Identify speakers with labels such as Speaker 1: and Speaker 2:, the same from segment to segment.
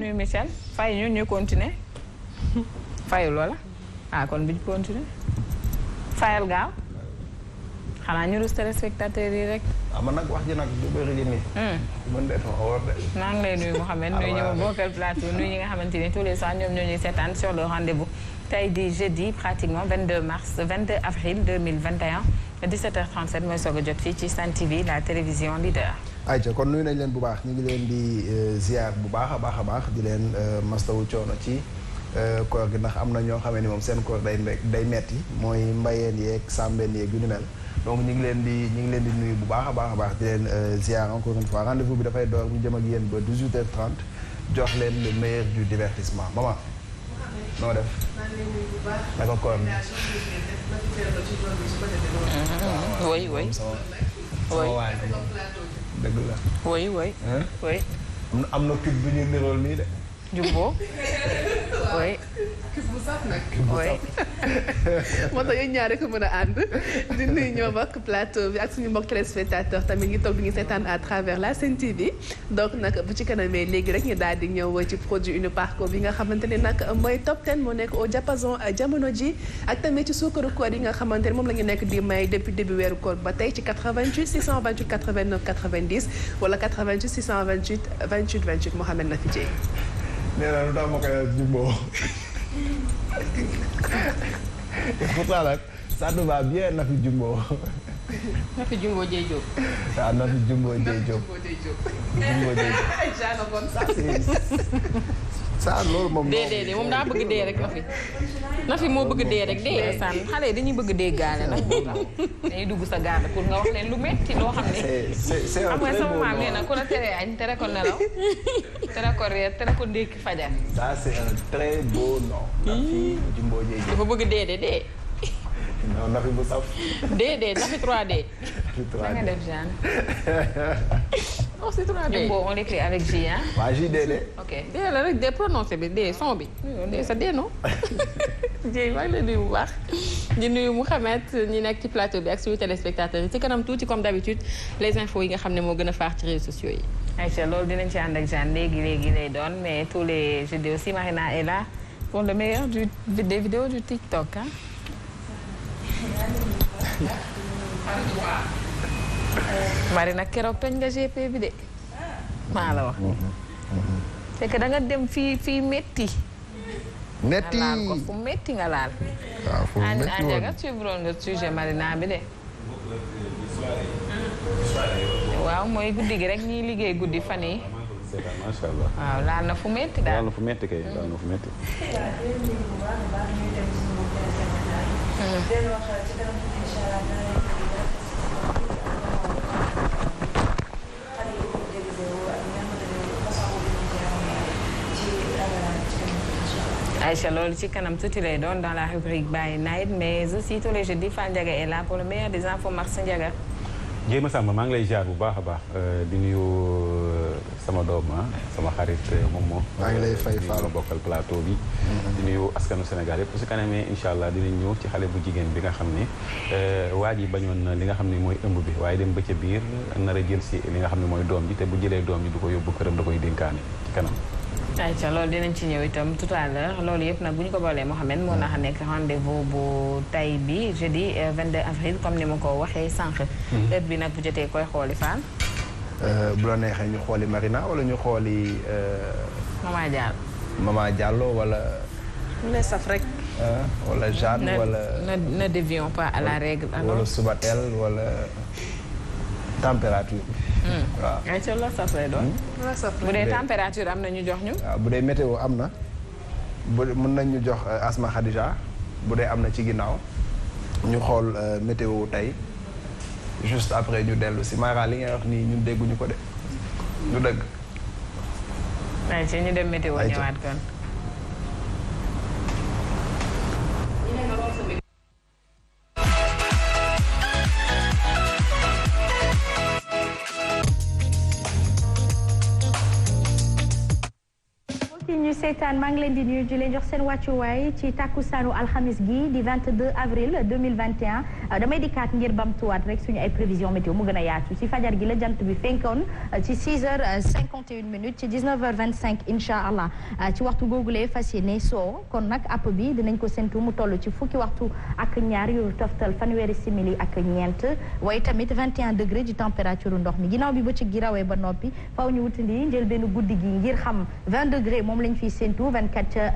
Speaker 1: nuyu Michel fay ñu continuer fayu loola kon bi ñu continuer fayal gaaw xanaa ñu rus téléspectateurs yi rek.
Speaker 2: man nag wax ji nag du bëri gi nii. mën de fa war de.
Speaker 1: maa ngi lay nuyu Mouhamed nuyu ñu ma bokkal plateau nuyu ñi nga xamante ni tous les soirs ñoom ñoo ñuy seetaan sur le rendez-vous tey di jeudi pratiquement 22 avril 2021 17h37 mooy soog a jot fii ci Sen TV la télévision leader.
Speaker 2: ayca kon nuyu nañ leen bu baax ñu ngi leen di ziar bu baax a baax di leen mastawu coono ci koor gi ndax am na ñoo xamee ni moom seen koor day metti mooy mbayeen yeeg sàmbeen yeeg yu ni mel donc ñu ngi leen di nuyu bu baax a baax di leen ziar encore une fois rendez-vous bi dafay door ñu jëm ak yéen ba 18h30 jox leen le meilleur du divertissement maman noo def. naka koor bi.
Speaker 1: oui oui.
Speaker 2: dëgg la.
Speaker 1: oui.
Speaker 2: am na cube bu ñu nirool nii de.
Speaker 1: Jumbo. oui.
Speaker 3: cube bu saf nag.
Speaker 1: oui.
Speaker 3: moo tax yéen ñaar rek mën a ànd di nuyu ñoom ak plateau bi ak suñu mbokk téléspectateur tamit ngi toog di ngi seetaan à travers la Sen TV donc nag bu ci kanamee léegi rek ñu daal di ñëw ci produit une parcours bi nga xamante ne nag mooy top 10 moo nekk au diapason jamono ji ak tamit ci suukaru koor yi nga xamante ne moom la ñu nekk di may depuis début weeru koor ba tey ci 88 628 89 90 wala 88 628 28 28 Mouhamed Nafi Dieye.
Speaker 2: nee na lu tax ma koy jumbo pourtant nag ça te va bien Nafi Jumbo.
Speaker 1: Nafi Jumbo Dieye Diop.
Speaker 2: waaw Nafi Jumbo Dieye Diop. Jumbo Dieye Diop. saa loolu moom.
Speaker 1: déedéet moom daa bëgg dee rek Nafi moo bëgg dee rek dee sànn xale yi dañuy bëgg dee gaale nag moo tax dañuy dugg sa gaale pour nga wax leen lu metti loo xam ne.
Speaker 2: c'est un
Speaker 1: xam nga
Speaker 2: très
Speaker 1: sama
Speaker 2: beau
Speaker 1: maam
Speaker 2: nom.
Speaker 1: nee na ku la teree añ tere ko nelaw tere ko reer tere ko ndékki fajar.
Speaker 2: ça c'est un très beau nom. Nafi Jumbo Dieye Diop.
Speaker 1: dafa bëgg dee de dee.
Speaker 2: non Nafi bu saf.
Speaker 1: dee Nafi 3D.
Speaker 2: Nafi
Speaker 1: da nga
Speaker 2: 3D.
Speaker 1: def Jeanne.
Speaker 3: oh c'est 3D.
Speaker 1: Jumbo on l'écrit avec J hein.
Speaker 2: waa JDD.
Speaker 1: ok.
Speaker 3: dee la rek dee prononcé bi dee son bi. dee sa dee non. Dieye maa ngi lay nuyu bu baax. di nuyu Mouhamed ñi nekk ci plateau bi ak suñu téléspectateurs yi ci kanam tuuti comme d'habitude les infos yi nga xam ne moo gën a faax ci réseaux sociaux yi.
Speaker 1: Aïcha loolu dinañ ci ànd ak Jeanne léegi lay doon mais tous les jeudis aussi Marina est là pour le meilleur des vidéos du TikTok hein. Marina keroog tooñ nga GP bi de maa la wax. c'est que da nga dem fii metti
Speaker 2: netti
Speaker 1: nga laal ko fu metti nga laal.
Speaker 2: waaw fu metti woon
Speaker 1: nga suivre nga sujet Marina bi de. waaw mooy guddi gi rek ñiy liggéey guddi fan yi
Speaker 4: macha allah
Speaker 1: waaw laal na fu metti daal.
Speaker 4: laal na fu metti kay laal na fu metti.
Speaker 1: Aïcha loolu ci kanam tuuti lay doon dans la rubrique By Night mais aussi tous les jeudis Fall Ndiaga est là pour le meilleur des infos Marsa Ndiaga.
Speaker 4: Jéema Samba maa ngi lay ziar bu baax a baax di nuyu sama doom sama xarit moom moo.
Speaker 2: maa ngi lay fay Fall
Speaker 4: bokkal plateau bi. di nuyu askanu Sénégal yëpp su kanamee incha allah dinañ ñëw ci xale bu jigéen bi nga xam ne waa ji bañoon na li nga xam ne mooy ëmb bi waaye dem ba ca biir nar a jël si li nga xam ne mooy doom ji te bu jëlee doom ji du ko yóbbu këram da koy dénkaane ci kanam.
Speaker 1: Aïcha loolu dinañ ci ñëw itam tout à l'heure loolu yëpp nag bu ñu ko boolee Mohamed moo nax a nekk rendez-vous bu tay bi jeudi 22 avril comme ni ma ko waxee sànq. heure bi nag bu jotee koy xooli Fall.
Speaker 2: bu la neexee ñu xooli Marina wala ñu xooli.
Speaker 1: Mama Diallo.
Speaker 2: Mama Diallo wala.
Speaker 3: mu lay saf rek.
Speaker 2: wala Jeanne wala.
Speaker 1: ne dévions pas à la règle.
Speaker 2: wala Subatel wala température. waaw
Speaker 1: Aïcha loolu saf lay doon.
Speaker 3: la saf
Speaker 1: bu dee température am na ñu jox ñu.
Speaker 2: waaw bu dee météo am na bu mën nañ ñu jox Asma Khadija bu dee am na ci ginnaaw ñu xool météo tey juste après ñu dellu si Mara li ngay wax nii ñun dégguñu ko de du dëgg.
Speaker 1: Aïcha ñu dem météo ñëwaat kon.
Speaker 5: yi ñu seetaan maa ngi leen di nuyu di leen jox seen wàccuwaay ci takkusaanu alxamis gi di 22 avril 2021 damay dikkaat ngir bamtuwaat rek suñu ay prévision météo mu gën a yaatu ci fajar gi la jant bi fenkoon ci 6h51 minutes ci 19h25 incha allah ci waxtu googulee fas yéene soo kon nag app bi dinañ ko séntu mu toll ci fukki waxtu ak ñaar yu toftal fanweeri simili ak ñeent waaye tamit 21 degré di température ndox mi ginnaaw bi bëccëg gi rawee ba noppi faw ñu wutandi njël benn guddi gi ngir xam 20 degré moom lañ fiy séntu 24 ca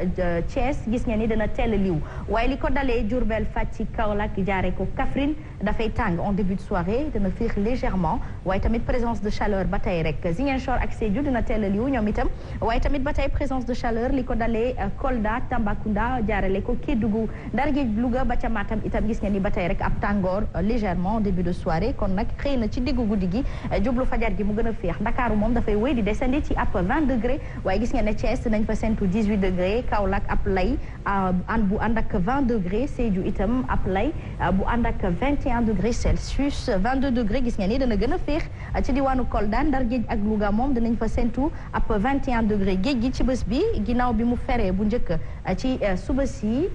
Speaker 5: Thiès gis ngeen ni dana teel liw waaye li ko dalee Diourbel Fatick Kaolack jaare ko Kaffrine dafay tàng en début de soirée dana féex légèrement waaye tamit présence de chaleur ba tey rek Ziguinchor ak Sédhiou dina teel liw ñoom itam waaye tamit ba tey présence de chaleur li ko dalee Kolda Tambacounda jaarale ko Kédougou Ndar Géej Louga ba ca Matam itam gis ngeen ni ba tey rek ab tàngoor légèrement en début de soirée kon nag xëy na ci diggu guddi gi jublu fajar gi mu gën a féex Ndakaaru moom dafay wéy di descendi ci ab 20 degré waaye gis ngeen ne Thiès nañ fa sentu 18 degré Kaolack ab lay bu ànd ak 20 degré Sédhiou itam ab lay bu ànd ak 21 degré Celsius 22 degré gis ngeen ni dana gën a féex ci diwaanu Kolda Ndar Géej ak Louga moom dinañ fa sentu ab 21 degré géej gi ci bés bi ginnaaw bi mu feree bu njëkk ci suba si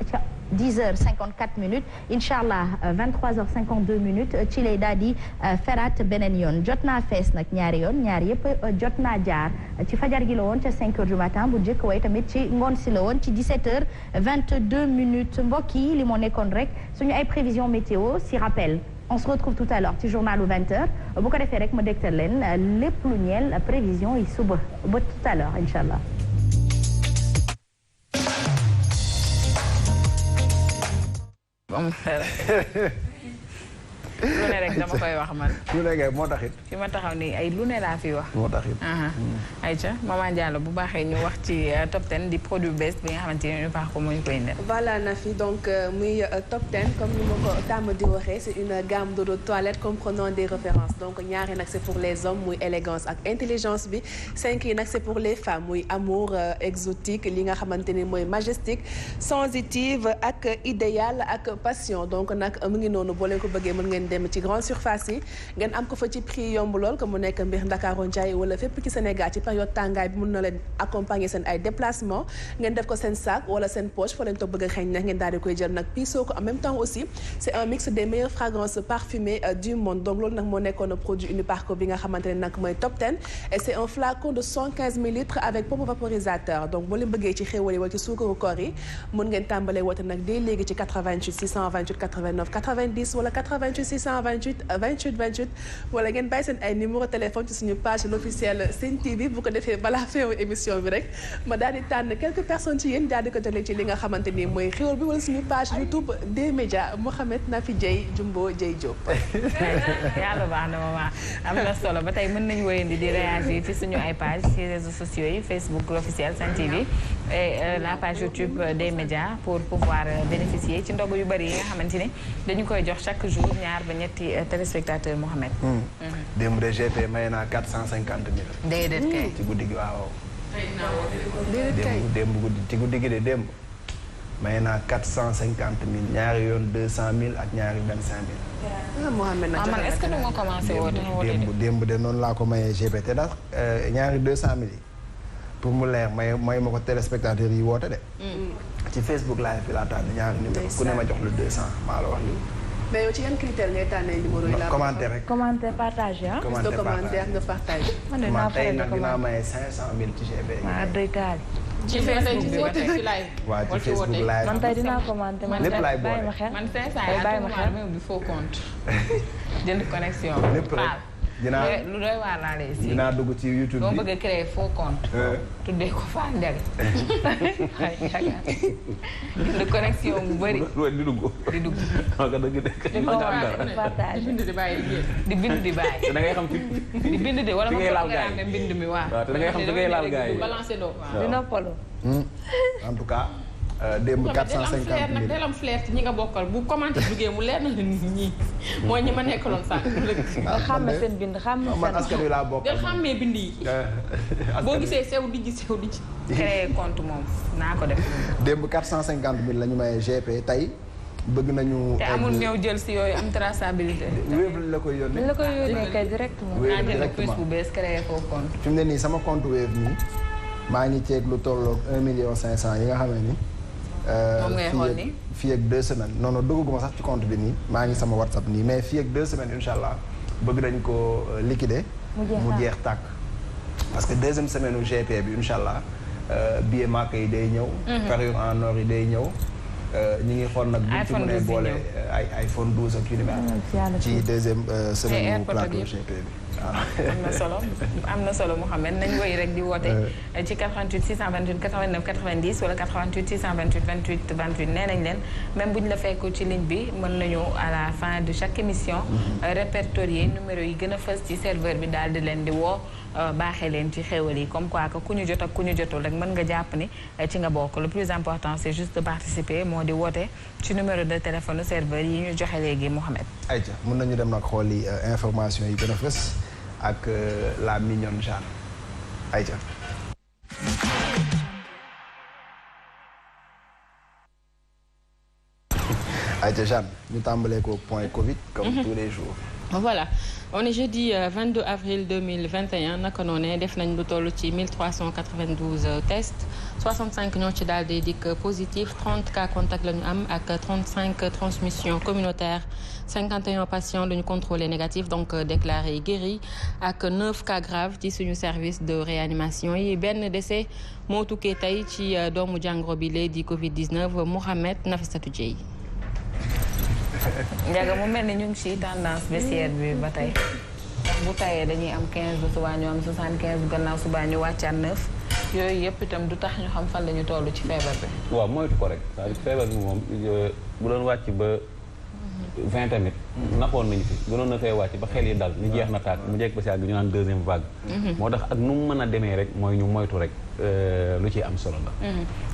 Speaker 5: 10h54 minutes incha allah 23h52 minutes ci lay daal di feraat beneen yoon jot naa fees nag ñaari yoon ñaar yëpp jot naa jaar ci fajar gi la woon ca 5h du matin bu njëkk waaye tamit ci ngoon si la woon ci 17h22 minutes mbokk yi li moo nekkoon rek suñu ay prévisions météo si rappel on se retrouve tout à l'heure ci journalu 20h bu ko defee rek ma dégtal leen lépp lu ñeel prévision yi suba ba tout à l'heure incha allah.
Speaker 1: lu ne rek dama koy wax man.
Speaker 2: lu ne kay moo taxit.
Speaker 1: fi ma taxaw nii ay lu ne laa fi wax.
Speaker 2: moo taxit.
Speaker 1: Aïcha Maman Diallo bu baaxee ñu wax ci top 10 di produit bees bi nga xamante ne ñu baax ko moo ñu koy indil.
Speaker 3: voilà Nafi donc muy top 10 comme ni ma ko tàmm di waxee c'est une gamme d'eau de toilette comprenant des références donc ñaari nag c'est pour les hommes muy élégance ak intelligence bi 5 yi nag c'est pour les femmes muy amour exotique li nga xamante ni mooy majestique sensitive ak idéal ak passion donc nag mu ngi noonu boo leen ko bëggee mën ngeen dem ci grande surface yi ngeen am ko fa ci prix yomb lool que mu nekk mbir Ndakaaru Njaay wala fépp ci Sénégal ci période tàngaay bi mën na leen accompagner seen ay déplacement ngeen def ko seen sac wala seen poche foo leen toog bëgg a xeeñ nag ngeen daal di koy jël nag piisoo ko en même temps aussi c'est un mix des meilleures fragrances parfumées du monde donc loolu nag moo nekkoon produit Uniparco bi nga xamante ne nag mooy top 10 et c'est un flacon de 115 millilitres avec pompe vaporisateur donc boo leen bëggee ci xéwal yi wala ci suukaru koor yi mën ngeen tàmbalee woote nag dès léegi ci 88 628 89 90 wala 88 628 28 28 wala ngeen bàyyi seen ay numéro téléphone ci suñu page l'officiel Sen TV bu ko defee balaa feewu émission bi rek ma daal di tànn quelques personnes ci yéen daal di ko jëlee ci li nga xamante ni mooy xéwal bi wala suñu page YouTube des médias Mouhamed Nafi Dieye Jumbo Dieye Diop.
Speaker 1: yàlla baax na ma am na solo ba tey mën nañu wéyandi di réagir ci suñu ay page ci réseaux sociaux yi Facebook l'officiel Sen TV et la page YouTube des médias pour pouvoir bénéficier ci ndogu yu bëri yi nga xamante ni dañu koy jox chaque jour ñaar ba ñetti téléspectateur Mohamed.
Speaker 2: démb de GP may naa 450 000.
Speaker 1: déedéet kay
Speaker 2: ci guddi gi waaw.
Speaker 3: déedéet kay
Speaker 2: démb guddi ci guddi gi de démb may naa 450 000 ñaari yoon 200 000 ak ñaari 25 000.
Speaker 3: ah Mohamed nag
Speaker 1: man est-ce que du ma commencé woote
Speaker 2: démb de noonu laa ko mayee GP te ndax ñaari 200 000 yi pour mu leer may ma ko téléspectateurs yi woote de. ci Facebook live bi laa tànn ñaari numéro ku ne ma jox lu 200 maa la wax lii.
Speaker 3: mais yow ci yan critère ngay tànnee numéro yi la.
Speaker 2: commentaire rek.
Speaker 5: commentaire partage ah.
Speaker 3: commentaire nga partage.
Speaker 5: man de naa
Speaker 2: tey
Speaker 5: faral
Speaker 2: nag
Speaker 5: di
Speaker 2: dinaa
Speaker 5: commenter.
Speaker 2: maye 500 000 ci GP.
Speaker 5: maa doy taal.
Speaker 1: ci Facebook bi ba tey
Speaker 3: ci live.
Speaker 2: waaw ci Facebook live.
Speaker 5: man tey dinaa commenter man
Speaker 2: lépp laay
Speaker 5: bàyyi ma
Speaker 2: boole.
Speaker 5: xel.
Speaker 1: man 500
Speaker 5: tey
Speaker 1: yaa
Speaker 5: bàyyi ma xel.
Speaker 1: tuumaal bi faux compte jënd connexion.
Speaker 2: lépp rek dinaa
Speaker 1: lu doy waar laa lay si.
Speaker 2: dinaa dugg ci YouTube
Speaker 1: doo
Speaker 2: bi.
Speaker 1: bëgg a créer faux compte. tuddee ko Fall Ndiaga. jënd connexion bu bëri
Speaker 4: di dugg.
Speaker 1: di dugg.
Speaker 4: waaw dëgg dëgg.
Speaker 5: di commenter partage.
Speaker 1: di bind di bàyyi.
Speaker 4: te da ngay xam ci.
Speaker 1: di bind de wala
Speaker 4: fi
Speaker 1: ma
Speaker 4: ngay laal gaay
Speaker 1: programme mbind mi waaw.
Speaker 4: waaw te da ngay xam fi ngay laal gaay yi.
Speaker 1: balancé doo.
Speaker 5: di noppalu.
Speaker 2: en tout cas démb 450 000.
Speaker 6: del am flair ci ñi nga bokkal bu commenté duggee mu leer na la nit ñi mooy ñi ma nekkaloon sax
Speaker 5: nga xàmme seen bind xàmme
Speaker 2: man
Speaker 5: seen.
Speaker 2: askan wi laa bokk.
Speaker 6: del xàmmee bind yi boo gisee sew dijji
Speaker 1: créer compte moom naa ko def.
Speaker 2: démb 450 000 la ñu mayee GP tey bëgg nañu.
Speaker 1: te amul ñëw jël si yooyu am traçabilité.
Speaker 2: Wave la koy yónnee.
Speaker 5: dañ la koy yónnee kay directement.
Speaker 2: Wave
Speaker 1: naa jënd
Speaker 2: directement
Speaker 1: puce bu bees créer foofu compte.
Speaker 2: fi mu ne nii sama compte Wave nii maa ngi ceeg lu tolloog 1,5 million yi nga xam ne ni.
Speaker 1: moom ngay xool ni
Speaker 2: fii ak 2 semaines non non dugguma sax ci compte bi nii maa ngi sama WhatsApp nii mais fii ak 2 semaines incha allah bëgg nañ ko liquider. mu jeex tàkk parce que deuxième semaine u GP bi incha allah billet Makka yi day ñëw. parure en or yi day ñëw. ñi ngi xool nag buñ ci mënee boole ay iPhone 12 ak yu ni mel ci deuxième semaine u plateau GP bi.
Speaker 1: am na solo Mouhamed nañ woy rek di woote ci 88 628 89 90 wala 88 628 28 28 nee nañ leen même bu ñu la fekk ci ligne bi mën nañu à la fin de chaque émission répertorier numéro yi gën a fës ci serveur bi daal di leen di woo baaxee leen ci xéwal yi comme quoi que ku ñu jot ak ku ñu jotul rek mën nga jàpp ni ci nga bokk le plus important c'est juste de participer moo di woote ci numéro de téléphone serveur yi ñu joxe léegi Mouhamed.
Speaker 2: ayca mën nañu dem nag xooli information yi gën a fës ak la mignonne Jeanne ayca. ayca Jeanne ñu tàmbalee ko point Covid comme tous les jours.
Speaker 6: Voilà on est jeudi 22 avril 2021 naka noonu def nañ lu toll ci 1392 tests 65 ñoo ci daal di dikk positif 30 cas contact la ñu am ak 35 transmissions communautaires 51 patients la ñu contrôlé négatif donc déclarés guéris ak 9 cas graves ci suñu service de réanimation yi benn décès moo tukkee tey ci doomu jàngoro bi lee di Covid 19 Mouhamed Nafissatou Dieye.
Speaker 1: Ndiaga mu mel ni ñu ngi ci tendance baissière bi ba tey ndax bu tayee dañuy am 15 bu subaa ñu am 75 bu gannaaw subaa ñu wàccaat 9 yooyu yëpp itam du tax ñu xam fan la ñu toll ci feebar bi.
Speaker 4: waaw moytu ko rek c'est-à-dire feebar bi moom bu doon wàcc ba 20 tamit naxoon nañu fi gënoon na fee wàcc ba xel yi dal ni jeex na tàkk mu jeex ba si àgg ñu naan deuxième vague. moo tax ak nu mu mën a demee rek mooy ñu moytu rek lu ci am solo la.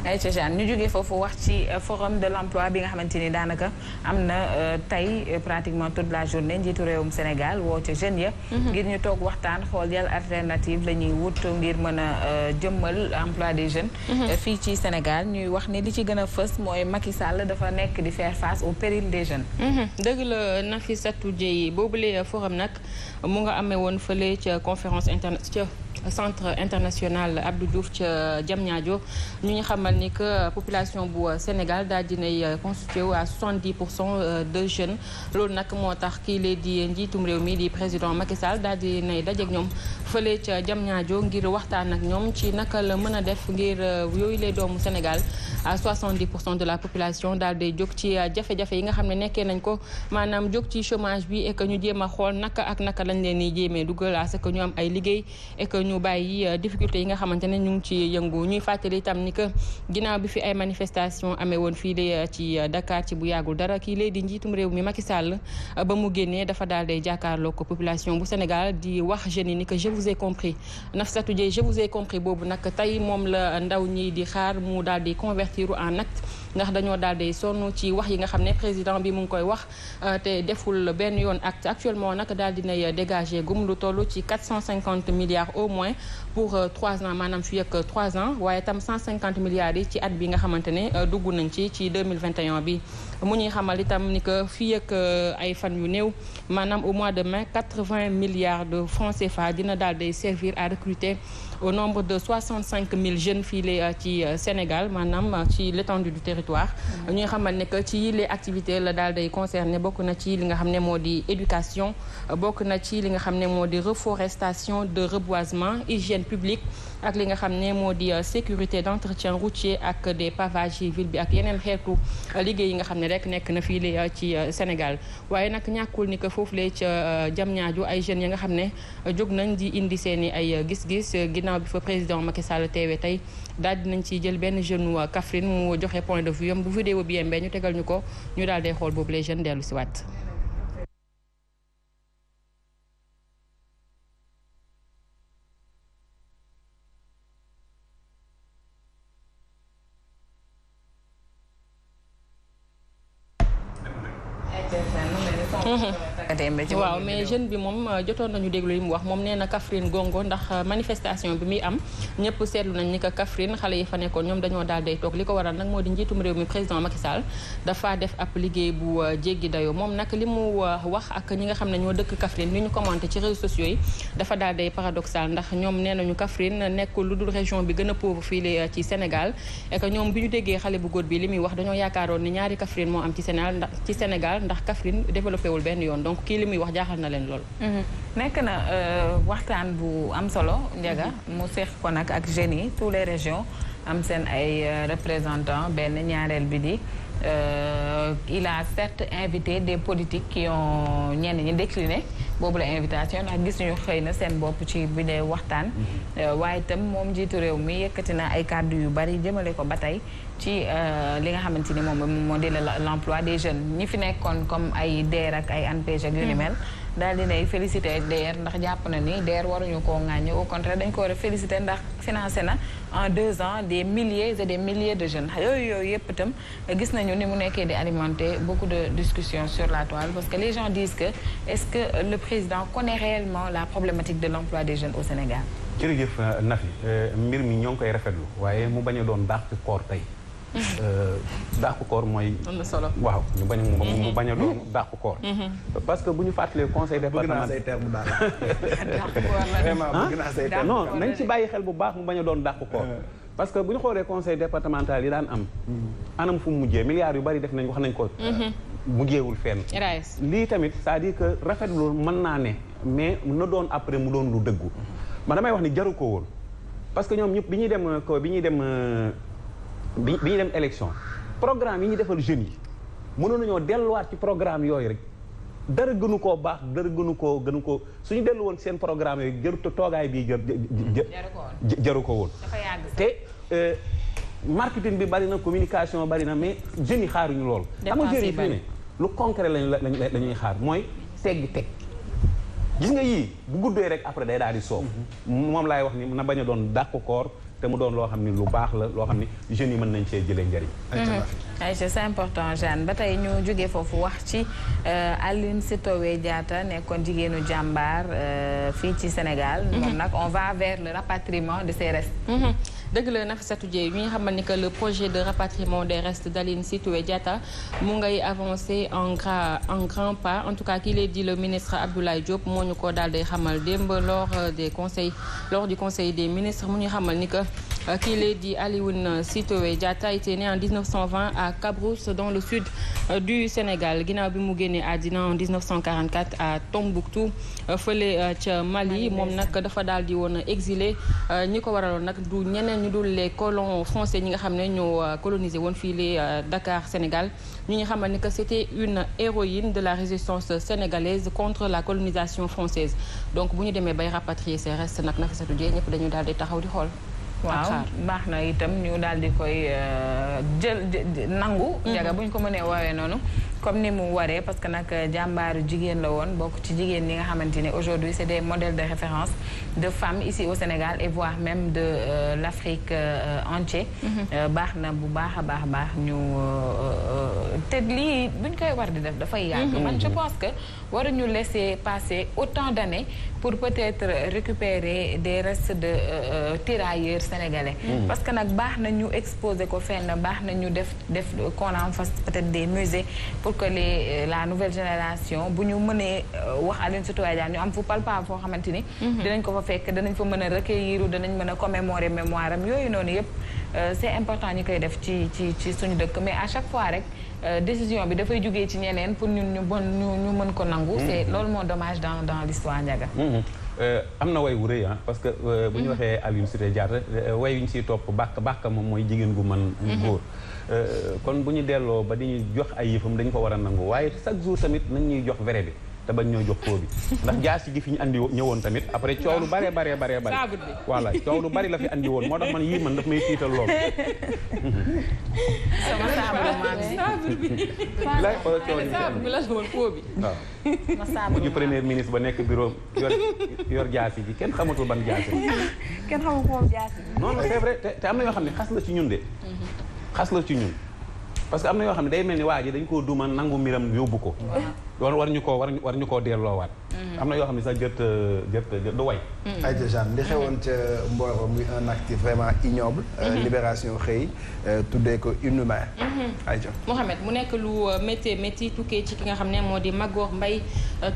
Speaker 1: ay ca Jeanne ñu jógee foofu wax ci forum de l'emploi bi nga xamante ni daanaka am na tey pratiquement toute la journée njiitu réewum Sénégal woo ca jeunes ya ngir ñu toog waxtaan xool yal alternative la ñuy wut ngir mën a jëmmal emploi des jeunes fii ci Sénégal ñuy wax ni li ci gën a fës mooy Macky Sall dafa nekk di faire face au péril des jeunes.
Speaker 6: dëgg la Nafissatou Dieye boobule forum nag mu nga amee woon fële ca conférence centre international Abdou Diouf ca Diamniadio ñu xamal ni que population bu Sénégal daal dinay constitué wu à 70% de jeunes loolu nag moo tax kii lee di njiitum réew mi di président Macky Sall daal dinay dajeek ñoom fële ca Diamniadio ngir waxtaan ak ñoom ci naka la mën a def ngir yooyu lee doomu Sénégal à 70% de la population daal day jóg ci jafe-jafe yi nga xam ne nekkee nañ ko maanaam jóg ci chômage bi et que ñu jéem a xool naka ak naka lañ leen di jéemee dugal à ce que ñu am ay liggéey et que ñu bàyyi difficulté yi nga xamante ne ñu ngi ci yëngu ñuy fàttali itam ni que ginnaaw bi fi ay manifestation amee woon fii de ci Dakar ci bu yàggul dara kii lay di njiitum réew mi Macky Sall ba mu génnee dafa daal day jàkkaarloo ko population bu Sénégal di wax jeunes yi ni que je vous ai compris Nafissatou Dieye je vous ai compris boobu nag tey moom la ndaw ñi di xaar mu daal di convertir en acte ndax dañoo daal di sonn ci wax yi nga xam ne président bi mu ngi koy wax te deful benn yoon acte actuellement nag daal dinay dégager gum lu toll ci 450 milliards au moins pour 3 ans maanaam fii ak 3 ans waaye tam 150 milliards yi ci at bi nga xamante ne dugg nañ ci 2021 bi mu ñuy xamal itam ni que fii ak ay fan yu néew maanaam au mois de mai 80 milliards de francs CFA dina daal di servir à recruter au nombre de 65 000 jeunes fii ci Sénégal maanaam ci l'étendue du territoire ñuy xamal ne que ci yile activité la daal day concerné bokk na ci li nga xam ne moo di éducation bokk na ci li nga xam ne moo di reforestation de reboisement hygiène publique ak li nga xam ne moo di sécurité d'entretien routier ak des pavages yi ville bi ak yeneen xeetu liggéey yi nga xam ne rek nekk na fii li ci Sénégal waaye nag ñàkkul ni que foofu lee ca Diamniadio ay jeunes yi nga xam ne jóg nañ di indi seeni ay gis-gis ginnaaw bi fa président Macky Sall teewee tey daal dinañ ci jël benn jeune Kaffrine mu joxe point de vue am bu vidéo bi yembee ñu tegal ñu ko ñu daal day xool boobu les jeunes dellu si waat.
Speaker 1: tembe ci
Speaker 6: waaw mais jeune bi moom jotoon nañu déglu li mu wax moom nee na Kaffrine gongo ndax manifestation bi muy am ñëpp seetlu nañ ni que Kaffrine xale yi fa nekkoon ñoom dañoo daal day toog li ko waral nag moo di njiitum réew mi président Macky Sall dafa def ab liggéey bu jéggi dayoo moom nag li mu wax ak ñi nga xam ne ñoo dëkk Kaffrine li ñu commenté ci réseaux sociaux yi dafa daal day paradoxal ndax ñoom nee nañu Kaffrine nekkul lu dul région bi gën a pauvre fii ci Sénégal et que ñoom bi ñu déggee xale bu góor bi li muy wax dañoo yaakaaroon ni ñaari Kaffrine moo am ci Sénégal ndax Kaffrine développé wul benn yoon donc kii li muy wax jaaxal na leen lool.
Speaker 1: nekk na waxtaan bu am solo Ndiaga mu seex ko nag ak jeunes yi tous les régions am seen ay représentants benn ñaareel bi di il a certes invité des politiques qui ont ñenn ñi décliné boobu la invitation ndax gis ñu xëy na seen bopp ci bi dee waxtaan waaye itam moom jiitu réew mi yëkkati na ay kàddu yu bari jëmale ko ba tey ci li nga xamante ni moom moo di l'emploi des jeunes ñi fi nekkoon comme ay DER ak ay ANPEJ ak yu ni mel daal dinay félicité DER ndax jàpp na ni DER waruñu koo ŋàññi au contraire dañ ko war a félicité ndax financé na en 2 ans des milliers et des milliers de jeunes yooyu yëpp itam gis nañu ni mu nekkee di alimenter beaucoup de discussions sur la toile parce que les gens disent que est-ce que le président connaît réellement la problématique de l'emploi des jeunes au Sénégal.
Speaker 4: jërëjëf Nafi mbir mi ñoo ngi koy rafetlu waaye mu bañ a doon dàq koor tey. dàqu koor mooy.
Speaker 6: am na solo
Speaker 4: waaw ñu bañ mu bañ a doon dàqu koor. parce que bu ñu fàttalee conseil départemental.
Speaker 2: vraiment bëgg naa say terme
Speaker 4: non nañ ci bàyyi xel bu baax mu bañ a doon dàqu koor. parce que bu ñu xoolee conseil départemental yi daan am. anam fu mu mujjee milliards yu bari def nañ wax nañ ko. mujjeewul fenn. lii tamit c'est-à-dire que rafetlu mën naa ne mais na doon après mu doon lu dëggu. man damay wax ni jaru ko woon parce que ñoom ñëpp bi ñuy dem élection programme yi ñu defal jeunes yi mënoon nañoo delluwaat ci programme yooyu rek dara gënu koo baax dara gënu koo suñu dellu woon seen programme yooyu jëru toogaay bii jaru ko woon te marketing bi bari na communication bari na mais jeunes yi xaaruñu lool xam nga jeunes yi fii ne lu concret lañuy xaar mooy teggi teg gis nga yii bu guddee rek après day daal di soof moom laay wax ni na bañ a doon dàqu koor te mu doon loo xam ni lu baax la loo xam ni jeunes yi mën nañ cee jëlee njëriñ.
Speaker 1: Aïcha c'est important Jeanne ba tey ñu jógee foofu wax ci Aline Sitoé Diatta nekkoon jigéenu jàmbaar fii ci Sénégal. moom nag on va vers le rapatriement de ces restes.
Speaker 6: dëgg la Nafissatou Dieye ñu xamal ni que le projet de rapatriement des restes d'Aline Sitoé Diatta mu ngay avancer en grand pas en tout cas kii lay di le ministre Abdoulaye Diop moo ñu ko daal di xamal démb lors du conseil des ministres mu ñu xamal ni que kii lay di Aline Sitoé Diatta était né en 1920 à Cabrousse dans le sud du Sénégal ginnaaw bi mu génnee àddina en 1944 à Tombouctou fële ca Mali moom nag dafa daal di woon exilé ñi ko waraloon nag du ñeneen ñu dul les colons français ñi nga xam ne ñoo colonisé woon fii les Dakar Sénégal ñu ngi xamal ni que c'était une héroïne de la résistance sénégalaise contre la colonisation française donc bu ñu demee bay rapatrier ces restes nag Nafissatou Dieye ñëpp dañu daal di taxaw di xool.
Speaker 1: waaw baax na itam ñu daal di koy nangu. Ndiaga bu ñu ko mënee woowee noonu. comme ni mu waree parce que nag jàmbaaru jigéen la woon bokk ci jigéen ñi nga xamante ni aujourd'hui c'est des modèles de référence de femmes ici au Sénégal et voire même de l'Afrique entière. baax na bu baax a baax ñu te lii buñ koy war di def dafay yàgg. man je pense que waruñu laisser passer autant d'années pour peut-être récupérer des restes de tirailleurs sénégalais. parce que nag baax na ñu exposer ko fenn baax na ñu def qu'on en fasse peut-être des musées pour que la nouvelle génération bu ñu mënee wax Aline Sitoé Diatta ñu am fu palpable foo xamante ni. dinañ ko fa fekk danañ fa mën a recueillir danañ mën a commémorer mémoire am yooyu noonu yëpp c'est important ñu koy def ci suñu dëkk mais à chaque fois rek décision bi dafay jógee ci ñeneen pour ñun ñu mën ko nangu. c'est loolu moo dommage dans l'histoire Ndiaga.
Speaker 4: am na way wu rëy parce que bu ñu waxee Aline Sitoé Diatta way yu ñu siy topp bàkk moom mooy jigéen gu mën góor. kon bu ñu delloo ba di ñu jox ay yëfam dañ ko war a nangu waaye chaque jour tamit nañ ñuy jox vrai bi te bañ ñoo jox faux bi ndax jaasi gi fi ñu andi ñëwoon tamit après coow lu bare voilà coow lu bari la fi andi woon moo tax man yii man daf may tiital lool.
Speaker 1: sama saabu bi
Speaker 4: lay xoolal coow li fi
Speaker 6: la woon faux bi
Speaker 4: waaw mujj premier ministre ba nekk bureau yor jaasi ji kenn xamatul ban jaasi
Speaker 1: kenn xamul foofu jaasi
Speaker 4: non c'est vrai te am na yoo xam ne xas la ci ñun de xas la ci ñun parce que am na yoo xam ne day mel ni waa ji dañ koo duma nangu mbiram yóbbu ko war ñu koo delloowaat. am na yoo xam ne sax jët du way.
Speaker 2: ay Jeanne li xewoon ca Mboro muy un acte vraiment ignoble. Libération xëy tuddee ko inhumain. ayca
Speaker 6: Mohamed mu nekk lu métti tukkee ci ki nga xam ne moo di Magor Mbaye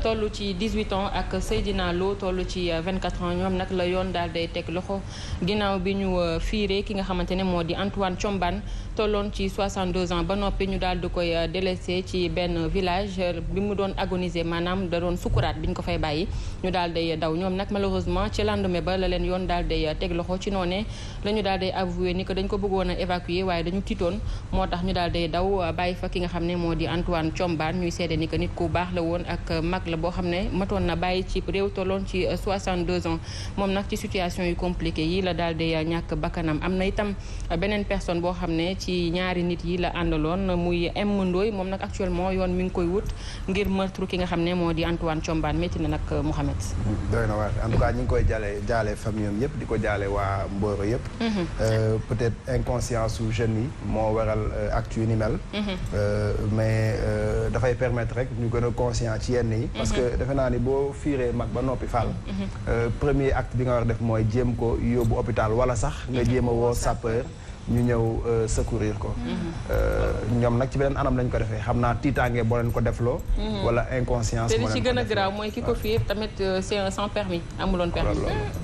Speaker 6: toll ci 18 ans ak Seydina Lo toll ci 24 ans ñoom nag la yoon daal day teg loxo ginnaaw bi ñu fiiree ki nga xamante ne moo di Antoine Thiombane tolloon ci 62 ans ba noppi ñu daal di koy délaissé ci benn village bi mu doon agoniser maanaam da doon sukuraat bi ñu ko fay bàyyi ñu daal day daw ñoom nag malheureusement ci lendemain ba la leen yoon daal day teg loxo ci noonee la ñu daal day avoué ni que dañ ko bëggoon a évacuer waaye dañu tiitoon moo tax ñu daal day daw bàyyi fa ki nga xam ne moo di Antoine Thiombane ñuy seede ni que nit ku baax la woon ak mag la boo xam ne matoon na bàyyi ci réew tolloon ci 62 ans moom nag ci situation yu compliqué yi la daal day ñàkk bakkanam am na itam beneen personne boo xam ne ci ñaari nit yi la àndaloon muy M Ndoye moom nag actuellement yoon mi ngi koy wut ngir meurtre ki nga xam ne moo di Antoine Thiombane métti na nag Mouhamed.
Speaker 2: doy na waar en tout cas ñu ngi koy jaale famille am yëpp di ko jaale waa Mboro yëpp. peut-être inconscience su jeunes yi moo waral acte yu ni mel. mais dafay permettre rek ñu gën a conscient ci yenn yi. parce que defe naa ni boo fiiree mag ba noppi faal. premier acte bi nga war a def mooy jéem ko yóbbu hôpital wala sax nga jéem a woo sapeur. ñu ñëw secourir ko. ñoom nag ci beneen anam lañ ko defee xam naa tiitaange boo leen ko defloo. wala inconscience moo leen ko defloo.
Speaker 6: te li ci gën a graaw mooy ki ko fiir tamit c'est un sans permis amuloon permis.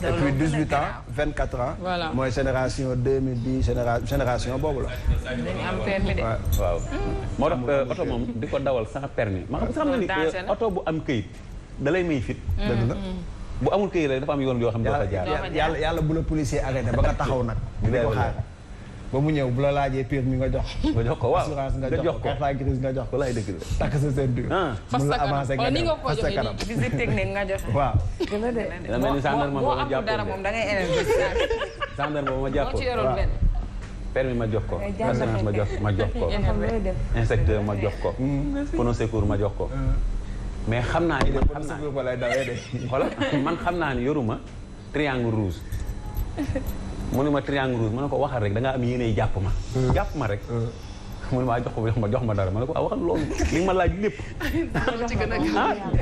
Speaker 2: et puis 18 ans 24 ans.
Speaker 6: voilà
Speaker 2: mooy génération 2010 génération boobu la.
Speaker 1: dañu am permis de.
Speaker 4: waaw moo tax oto moom di ko dawal sax permis ma xam nga ni oto bu am këyit da lay may fit. dëgg la. bu amul këyit la dafa am yoon yoo xam ne doo fa jaar.
Speaker 2: yàlla bu la policier arrêté ba nga taxaw nag. di ko xaar. ba mu ñëw bu la laajee permis nga jox
Speaker 4: ko waaw
Speaker 2: assurance nga jox ko carte grise nga jox ko
Speaker 4: lay dëgg la
Speaker 2: takk sa ceinture mun la avancé nga dem fas sa kanam
Speaker 1: visite technique nga joxe
Speaker 2: waaw
Speaker 4: dina mel ni gendarme
Speaker 1: boo amul dara moom da ngay énervé
Speaker 4: gendarme ma jàppoon
Speaker 1: moo ci yoroon benn
Speaker 4: permis ma jox ko assurance ma jox ko inspecteur ma jox ko pneu secours ma jox ko mais xam naa ni xoolal man xam naa ni yoruma triangle rouge mu ne ma triangle rouge ma ne ko waxal rek da nga am yéenay jàpp ma rek mu ne ma jox ma dara ma ne ko waxal loolu li nga ma laaj lépp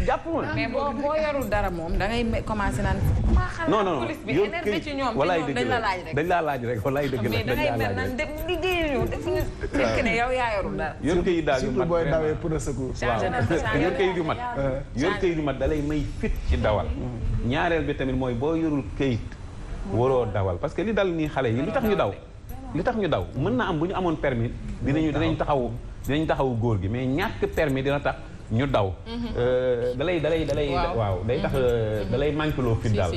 Speaker 4: jàpp ma
Speaker 1: mais boo yorul dara moom da ngay commencé naan
Speaker 4: non
Speaker 1: police bi énervé ci ñoom dañ la laaj rek
Speaker 4: dañ laa laaj rek walaay dëgg la
Speaker 1: mais da ngay mel nan dem liggéey ñu defuñu fekk ne yow yaa yorul dara
Speaker 4: yor kayit daal yu mat
Speaker 2: booy dawee pour secours
Speaker 4: yor kayit yu mat yor kayit yu mat da lay may fit ci dawal ñaareel bi tamit mooy boo yorul kayit waroo dawal parce que li dal nii xale yi li tax ñu daw mën na am bu ñu amoon permis dinañ taxawu góor gi mais ñàkk permis dina tax ñu daw dalay waaw day tax dalay manqué loo fit daal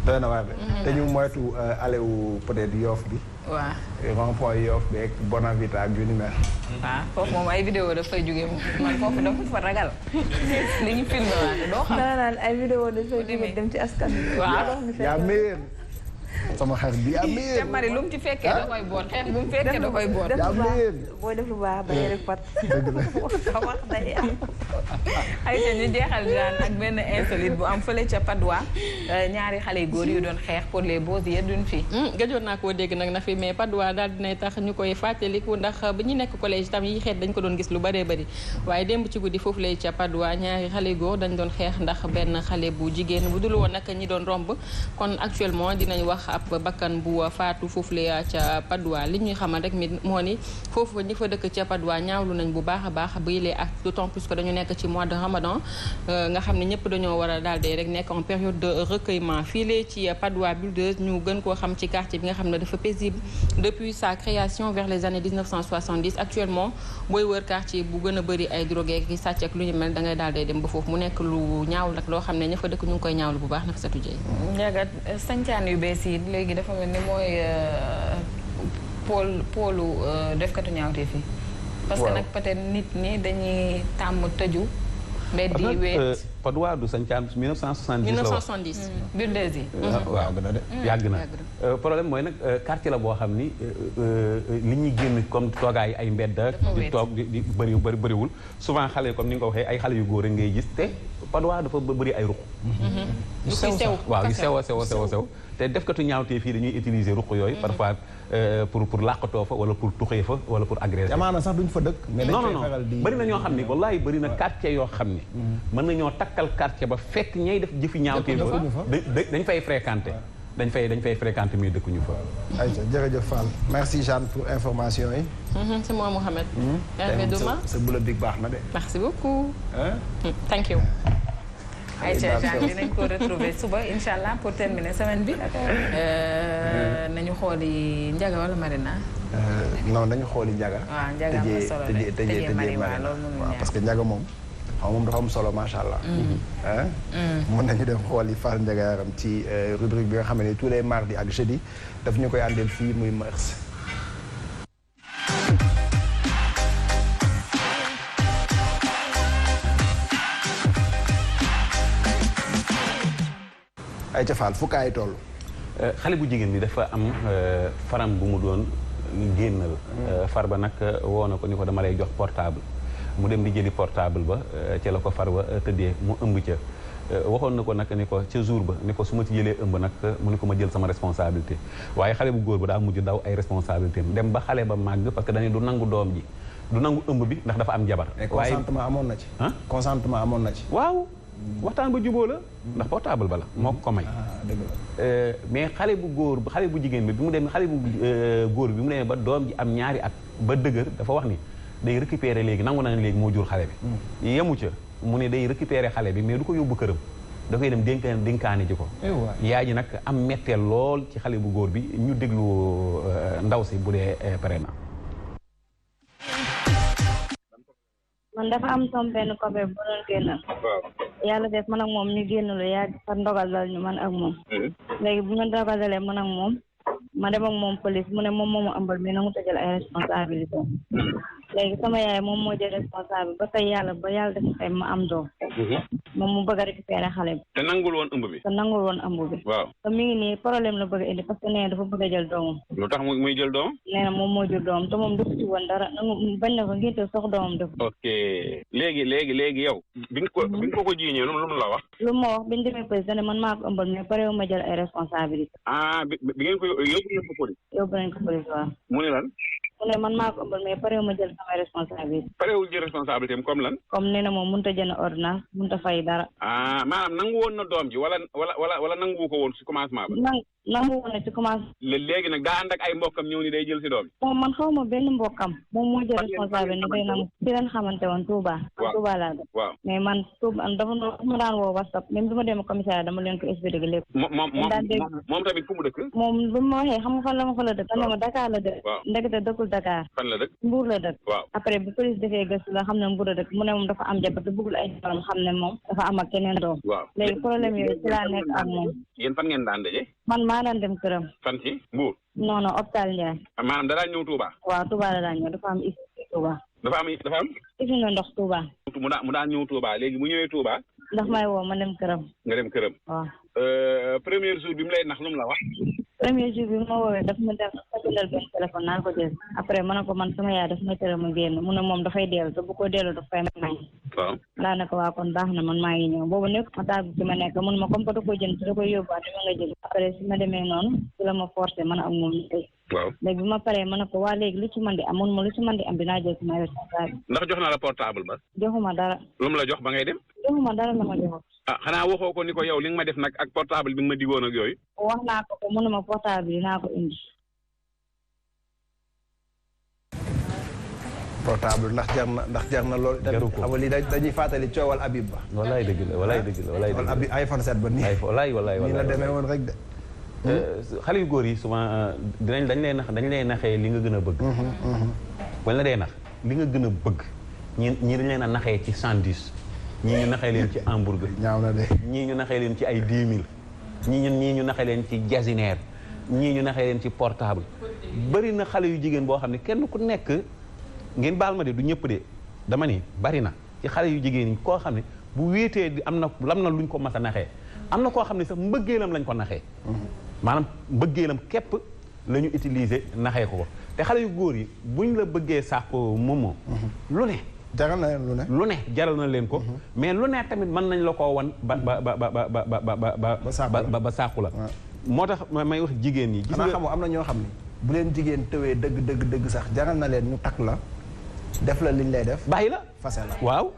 Speaker 2: doy na waar te ñu moytu alewu peut-être Yoff bi
Speaker 1: waaw
Speaker 2: rond-point Yoff bi ak Bonavita ak yu ni mel
Speaker 1: waaw foofu moom ay vidéo dafay jógee man foofu dafa fa ragal li ñu filmé waate doo xam
Speaker 5: naan ay vidéo dafay jógee dem ci askan bi
Speaker 1: waaw
Speaker 2: yaa meilleur sama xarit bi yaa meilleur
Speaker 1: te mari lu mu ci fekkee da koy boot xeex bu mu fekkee da koy boot
Speaker 2: yaa meilleur
Speaker 5: booy def lu baax day rek pat wax day am
Speaker 1: ay te ñu jeexal daan ak benn insolite bu am fële ca Padois ñaari xale yu góor yu doon xeex pour les beaux-yeux d'une fille
Speaker 6: gëjoon naa koo dégg nag na fi mais Padois daal dinay tax ñu koy fàttaliku ndax bi ñu nekk collège tam yi xeet dañ ko doon gis lu bëree bëri waaye démb ci guddi foofu lay ca Padois ñaari xale yu góor dañ doon xeex ndax benn xale bu jigéen bu dul woon nag ñi doon romb kon actuellement dinañ wax ab bakkan bu faatu foofu la ca Padois li ñuy xamal rek mi moo ni foofu ñi fa dëkk ca Padois ñaawlu nañ bu baax a baax bi les actes d'autant plus que dañu nekk ci mois de Ramadan nga xam ne ñëpp dañoo war a daal di rek nekk en période de recueillement fii lee ci Padois Buldeuse ñu gën koo xam ci quartier bi nga xam ne dafa paisible depuis sa création vers les années 1970 actuellement booy wër quartier bu gën a bëri ay drogué ki sàcc ak lu ñu mel da ngay daal di dem ba foofu mu nekk lu ñaaw nag loo xam ne ña fa dëkk ñu ngi koy ñaawlu bu baax nag sa tujjee
Speaker 1: njagat sañcaan yu bees yi léegi dafa mel ni mooy pôlu defkatu ñaawtee fii parce que nag peut-être nit ñi dañuy tàmm tëju mbedd yi weet
Speaker 4: Padois du sañcaan 1970
Speaker 1: Buldeuse yi
Speaker 4: waaw yàgg na problème mooy nag quartier la boo xam ni li ñuy génn comme toogaay ay mbedd di toog di bëriwul souvent xale comme ni nga ko waxee ay xale yu góor ngay gis te Padois dafa bëri ay ruq
Speaker 6: yu sew
Speaker 4: waaw yu sew te defkatu ñaawtee fii dañuy utiliser ruq yooyu parfois pour làqatoo fa wala pour tuxee fa wala pour agresser.
Speaker 2: amaana sax duñ fa dëkk. mais dañ fay faral di
Speaker 4: bëri na ñoo xam ne wallaahi bëri na quartier yoo xam ne. mën nañoo takkal quartier ba fekk ñay def jëfi ñaawtee fa dañ fay fréquenter. dañ fay fréquenter mais dëkkuñu fa.
Speaker 2: ayca jërëjëf Fall merci Jeanne pour information yi.
Speaker 6: c'est moi Mohamed. Hervé Douma
Speaker 2: sa bula big baax na de.
Speaker 6: merci beaucoup. thank you.
Speaker 1: Aïcha Jeanne dinañ ko retrouver suba incha allah pour terminer semaine bi. nañu xooli Ndiaga wala Marina.
Speaker 2: non nañu xooli Ndiaga.
Speaker 1: waaw Ndiaga am na solo de tëjee Marina loolu mënul ñàkk
Speaker 2: parce que Ndiaga moom. xam moom dafa am solo macha allah. mën nañu dem xool yi Fall Ndiaga Yaram ci rubrique bi nga xam ne tous les mardis ak jeudi daf ñu koy àndeel fii muy mœurs. ay ca Fall fu kaay toll.
Speaker 4: xale bu jigéen bi dafa am faram bu mu doon génnal. far ba nag woo na ko ni ko dama lay jox portable. mu dem di jëli portable ba ca la ko far ba tëddee mu ëmb ca waxoon na ko nag ni ko ca jour ba ni ko su ma ci jëlee ëmb nag mu ni ko ma jël sama responsabilité waaye xale bu góor ba daa mujj daw ay responsabilité dem ba xale ba màgg parce que dañu du nangu doom ji du nangu ëmb bi ndax dafa am jabar.
Speaker 2: waaye consentement amoon na ci. consentement amoon na ci.
Speaker 4: waaw waxtaan ba jubóo la ndax portable ba la moo ko may.
Speaker 2: dëgg la
Speaker 4: mais xale bu góor xale bu jigéen bi bi mu demee xale bu góor bi mu demee ba doom ji am ñaari at ba dëgër dafa wax ni. day récupérer léegi nangu na ne léegi moo jur xale bi yemu ca mu ne day récupérer xale bi mais du ko yóbbu këram da koy dem dénkaani ji ko yaay ji nag am metteel lool ci xale bu góor bi ñu déglu ndaw si bu dee pare na
Speaker 7: man dafa am som benn copain bu doon génnal yàlla def man ak moom ñu génn lu yàgg far ndogal dal ñu man ak moom léegi bu ñu ndogalee man ak moom ma dem ak moom police mu ne moom moo ma ëmbal mais nangu ta jël ay responsabilité léegi sama yaay moom moo jël responsable ba tey yàlla def tey ma am doom moom mu bëgg a récupérer xale bi
Speaker 4: te nangul woon ëmb bi waaw
Speaker 7: te mi ngi nii problème la bëgg a indi parce que nee na dafa bëgg a jël doomam
Speaker 4: lu tax muy jël doom
Speaker 7: nee na moom moo jël doomam te moom def ci woon dara bañ na ko ngir sox doomam def
Speaker 4: ok léegi yow bi nga ko jiiñee lu mu la wax
Speaker 7: lu ma wax biñu demee police dane man maa ko ëmbal mais pare ma jël ay responsabilité
Speaker 4: bi ngeen ko
Speaker 7: yóbbu nañ ko police waaw
Speaker 4: mu ne lan
Speaker 7: mu ne man maa ko ëmbal mais pare ma jël samay responsabilité
Speaker 4: parewul jël responsabilité am comme lan
Speaker 7: comme nee na moom mënut a jënd ordonnance mënut a fay dara
Speaker 4: maanaam nangu woon na doom ji wala nangu ko woon si commencement ba
Speaker 7: nangu woon na ci commencement
Speaker 4: léegi nag daa ànd ak ay mbokkam ñëw ni day jël si doom ji
Speaker 7: moom man xaw ma benn mbokkam moom moo jël responsabilité ni day nangu ci leen xamante woon Touba laa def
Speaker 4: waaw
Speaker 7: mais man Touba dafa ma daan woo WhatsApp même bi ma demee commissariat dama leen ko expliqué lépp
Speaker 4: moom tamit fu mu dëkk
Speaker 7: moom lu ma waxee xam nga fan la ma fa la dëkk dana ma Dakar la dëkk ndekete dëkkul Dakar
Speaker 4: fan la dëkk
Speaker 7: Mbuur la dëkk
Speaker 4: waaw
Speaker 7: après bi police defee gëstu la xam ne Mbuur la dëkk mu ne moom dafa am jabar te bëggul ay jabaram xam ne moom dafa am ak keneen doom
Speaker 4: waaw
Speaker 7: léegi problème yooyu ci laa nekk ak moom
Speaker 4: yéen fan ngeen daan daje
Speaker 7: man maa daan dem këram
Speaker 4: fan ci Mbuur
Speaker 7: non hôpital Ndiaye
Speaker 4: maanaam da daan ñëw Touba
Speaker 7: waaw Touba la daan ñëw dafa am Touba
Speaker 4: dafa am
Speaker 7: isi na ndox Touba
Speaker 4: mu daan ñëw Touba léegi mu ñëwee Touba
Speaker 7: ndax may woo ma dem këram
Speaker 4: nga dem këram
Speaker 7: waaw
Speaker 4: premier jour bi mu lay nax lu mu la wax
Speaker 7: premier jour bi ma woowee daf ma def ma jëlal benn téléphone naan ko jël après ma ne ko man sama yaay daf ma tere ma génn mu ne moom dafay dellu te bu ko dellu daf fay may
Speaker 4: waaw
Speaker 7: laa ne ko waa kon baax na man maa ngi ñëw boobu nekk ma tàggu ci ma nekk mun ma comme que da koy jënd te da koy yóbbuwaat dama nga jël après si ma demee noonu ci la ma forcé man ak moom tey
Speaker 4: waaw
Speaker 7: léegi bi ma paree ma ne ko waa léegi lu ci mën di am mun ma lu ci mën di am dinaa jël sama responsable
Speaker 4: ndax jox na la portable ba
Speaker 7: joxuma dara
Speaker 4: lu mu la jox ba ngay dem
Speaker 7: joxuma dara la ma joxo
Speaker 4: xanaa waxoo ko ni ko yow li nga ma def nag ak portable bi nga ma digoon ak yooyu
Speaker 7: wax naa ko ko mënuma portable bi dinaa ko indi
Speaker 2: portable ndax jar na loolu
Speaker 4: jaru ko
Speaker 2: xam nga lii dañuy fàttali coowal Habib ba
Speaker 4: walaay dëgg la
Speaker 2: Habib iPhone 7 ba nii
Speaker 4: walaay
Speaker 2: nii la demee woon rek de
Speaker 4: xale yu góor yi souvent dañ lay naxee li nga gën a bëgg wala day nax li nga gën a bëgg ñii dañ leen a naxee ci 110 ñii ñu naxee leen ci hamburger
Speaker 2: ñaaw na de
Speaker 4: ñii ñu naxee leen ci ay 10 000 ñii ñu naxee leen ci jasineer ñii ñu naxee leen ci portable bëri na xale yu jigéen boo xam ne kenn ku nekk ngeen baal ma de du ñëpp de dama ni bari na ci xale yu jigéen ñi koo xam ne bu wéetee am na luñ ko mas a naxee am na koo xam ne sax mbëggeelam lañ ko naxee maanaam mbëggeelam képp la ñu utiliser naxee ko te xale yu góor yi buñ la bëggee sàkko moomoo lu ne
Speaker 2: jaral na leen lu ne
Speaker 4: jaral na leen ko mais lu ne tamit mën nañ la koo wan ba sàkku la moo tax may wax jigéen ñi gis nga
Speaker 2: xamoo am na ñoo xam ne bu leen jigéen tëwee dëgg sax jaral na leen ñu takk la def la liñ lay def.
Speaker 4: bàyyi la
Speaker 2: fase la
Speaker 4: waaw.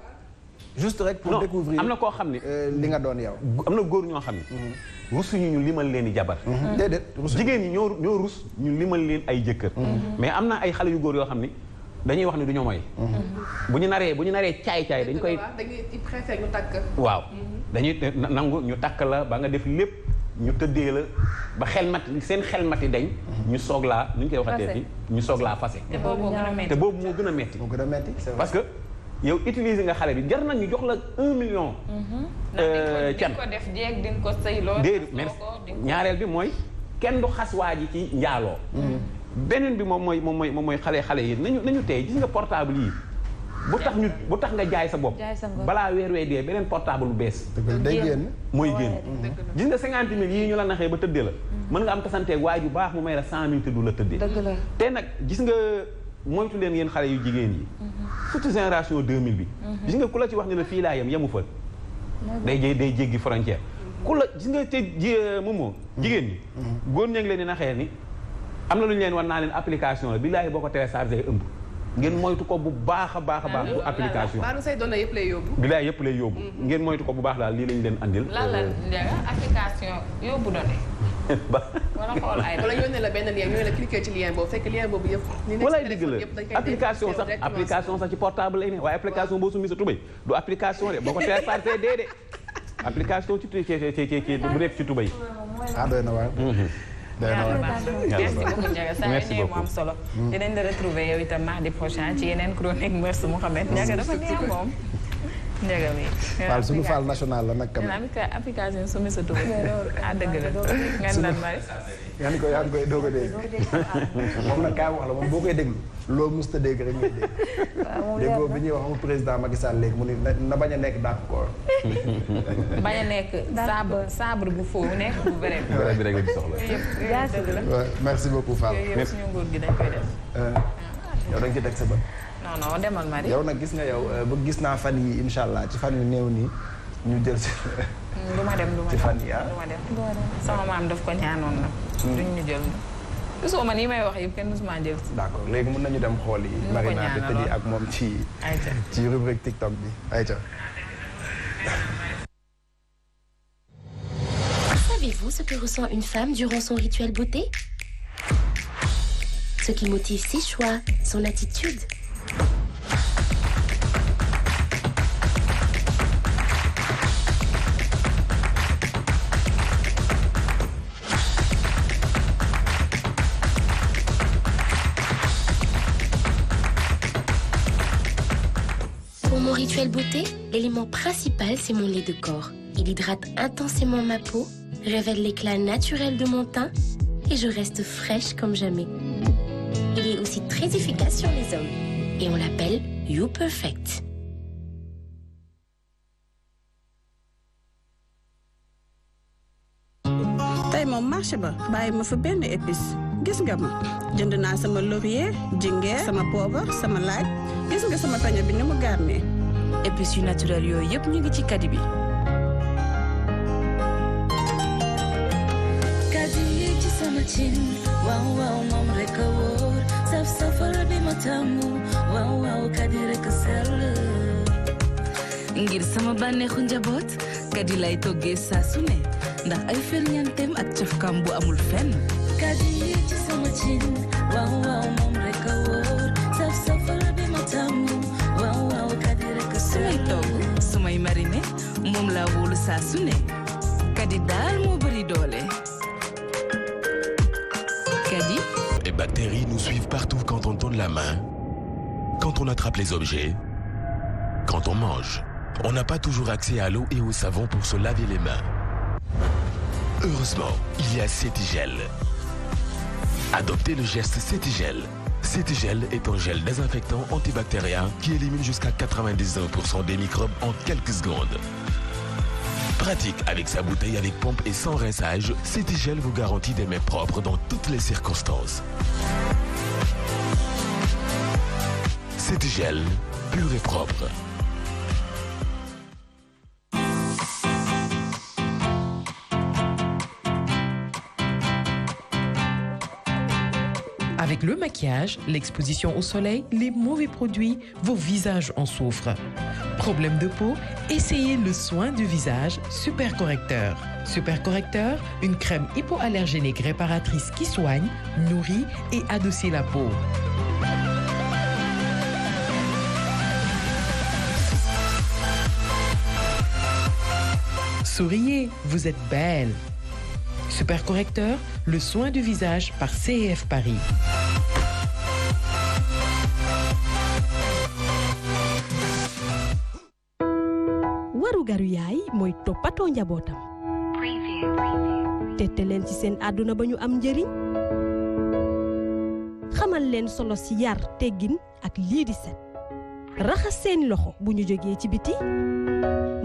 Speaker 2: juste rek pour découvrir
Speaker 4: am na koo xam ne
Speaker 2: li nga doon yow.
Speaker 4: am na góor ñoo xam ne. rusuñu ñu limal leen i jabar.
Speaker 2: déedéet
Speaker 4: jigéen ñi ñoo rus ñu limal leen ay jëkkër. mais am na ay xale yu góor yoo xam ne dañuy wax ne du ñu moy. bu ñu naree caay-caay dañ koy.
Speaker 3: dañuy préfère ñu takk.
Speaker 4: waaw dañuy nangu ñu takk la ba nga def lépp ñu tëddee la ba seen xelmati dañ. ñu soog laa nu ñu koy waxatee ñu soog laa fase.
Speaker 1: te boobu
Speaker 4: moo gën a metti.
Speaker 2: moo gën a metti
Speaker 4: parce que yow utiliser nga xale bi jar nañ ñu jox la 1 million.
Speaker 1: can ko def jeeg di ko sëy lool.
Speaker 4: déedéet merci ñaareel bi mooy kenn du xas waa ji ci njaaloo. beneen bi moom mooy xale yi nañu tey gis nga portable yi bu tax nga jaay sa bopp. balaa weer wee dee beneen portable bu bees.
Speaker 2: day génn
Speaker 4: mooy génn. gis nga 50 000 yii ñu la naxee ba tëddee la. mën nga am tasanteeg waay ju baax mu may la 100 000 te du la tëddee. te nag gis nga moytu leen yéen xale yu jigéen yi. surtout génération 2000 bi. gis nga ku la ci wax ne la fii laa yemu fa. day jéggi frontière. ku la gis nga te moomoo jigéen ñi. góor ña ngi leen di naxee ni am na lu ñu leen war naa leen application la billaahi boo ko téléchargé ëmb. ngeen moytu ko bu baax a baax bu application.
Speaker 3: baalu say doon yëpp lay yóbbu.
Speaker 4: bilaay yëpp lay yóbbu. ngeen moytu ko bu baax daal lii lañ leen andil.
Speaker 1: lan la application yóbbu données. wala xool ay
Speaker 3: wala yónnee la benn lien ñu la cliquer ci lien boobu fekk lien boobu yëpp.
Speaker 4: walaay dëgg la application sax ci portable lay ne waaye application boo summi sa tubéy du application de boo ko téléchargé dee de application ci bu nekk ci tubéy.
Speaker 2: doy na waar.
Speaker 1: merci beaucoup Ndiaga saa yu ñëwee mu am solo. dinañ la retrouver yow itam mardi prochain ci yeneen chronique Mœurs Mouhamed Ndiaga dafa neex moom. Ndiaga mi.
Speaker 2: Fall suñu Fall national la nag.
Speaker 1: application sumi sa tur. dëgg la. nga naan Marie.
Speaker 2: yaa ngi koy doog a dégg. moom nag kaay wax la moom boo koy déglu loo mës a dégg rek ngay dégg. déggoo bi ñuy wax mu président Macky Sall léegi mu ni na bañ a nekk d'accord.
Speaker 1: bañ a nekk sabre bu foofu nekk bu vrai.
Speaker 4: bi rek la di soxla.
Speaker 2: merci beaucoup Fall.
Speaker 1: yëpp suñu nguur gi dañ koy def.
Speaker 2: yow dañ ci teg sa bët.
Speaker 1: non demal Marie.
Speaker 2: yow nag gis nga yow ba gis naa fan yi incha allah ci fan yu néew nii ñu jël si.
Speaker 1: du ma dem
Speaker 2: ci fan yi
Speaker 1: du ma dem sama maam daf ko ñaanoon nag. duñ ñu jël. gisoo ma nii may wax yëpp kenn musuma jël si.
Speaker 2: d'accord léegi mën nañu dem xool yi. Marina te tëddi ak moom ci rubrique TikTok bi ayca.
Speaker 8: Savez-vous ce que ressent une femme durant son rituel beauté? Ce qui motive ses choix, son attitude. Pour mon rituel beauté, l'élément principal, c'est mon lait de corps. Il hydrate intensément ma peau, révèle l'éclat naturel de mon teint et je reste fraîche comme jamais. Il est aussi très efficace sur les hommes et on l'appelle You Perfect.
Speaker 9: tey moom marché ba bàyyi ma fa benn épice gis nga ma jënd naa sama laurier jingeer sama poobar sama laaj gis nga sama pañe bi ni mu gàmmee.
Speaker 10: épices yu naturel yooyu yëpp ñu ngi ci kadi bi.
Speaker 11: kadi yi ci sama cin waaw waaw moom rek a wóor saf safal bi ma tàmmu waaw waaw kadi rek a sell. ngir sama bànneexu njaboot kadi lay toggee saa su ne ndax ay ferñeenteem ak cafkaam bu amul fenn. kadi yi ci sama cin waaw waaw moom rek a wóor saf safal bi ma tàmmu waaw waaw kadi rek a sell. sumay togg sumay marine moom laa wóolu saa su ne kadi daal moo bëri doole. Kadi.
Speaker 12: Les bactéries nous suivent partout quand on tourne la main, quand on attrape les objets, quand on mange. On n'a pas toujours accès à l'eau et au savon pour se laver les mains. Heureusement, il y a Cetigel. Adoptez le geste Cetigel. Cetigel est un gel désinfectant antibactérien qui élimine jusqu'à 99% des microbes en quelques secondes. Pratique avec sa bouteille avec pompe et sans rinçage, Cetigel vous garantit des mains propres dans toutes les circonstances. Cetigel, pur et propre.
Speaker 13: Avec le maquillage, l'exposition au soleil, les mauvais produits, vos visages en souffrent. Problème de peau? Essayez le soin du visage Super Correcteur. Super Correcteur, une crème hypoallergénique réparatrice qui soigne, nourrit et adoucit la peau. Souriez, vous êtes belle. Super Correcteur, le soin du visage par CEF Paris.
Speaker 14: warugaru yaay mooy toppatoo njabootam tette leen ci seen àdduna ba ñu am njëriñ xamal leen solo si yar teggin ak lii di set raxas seeni loxo bu ñu jógee ci biti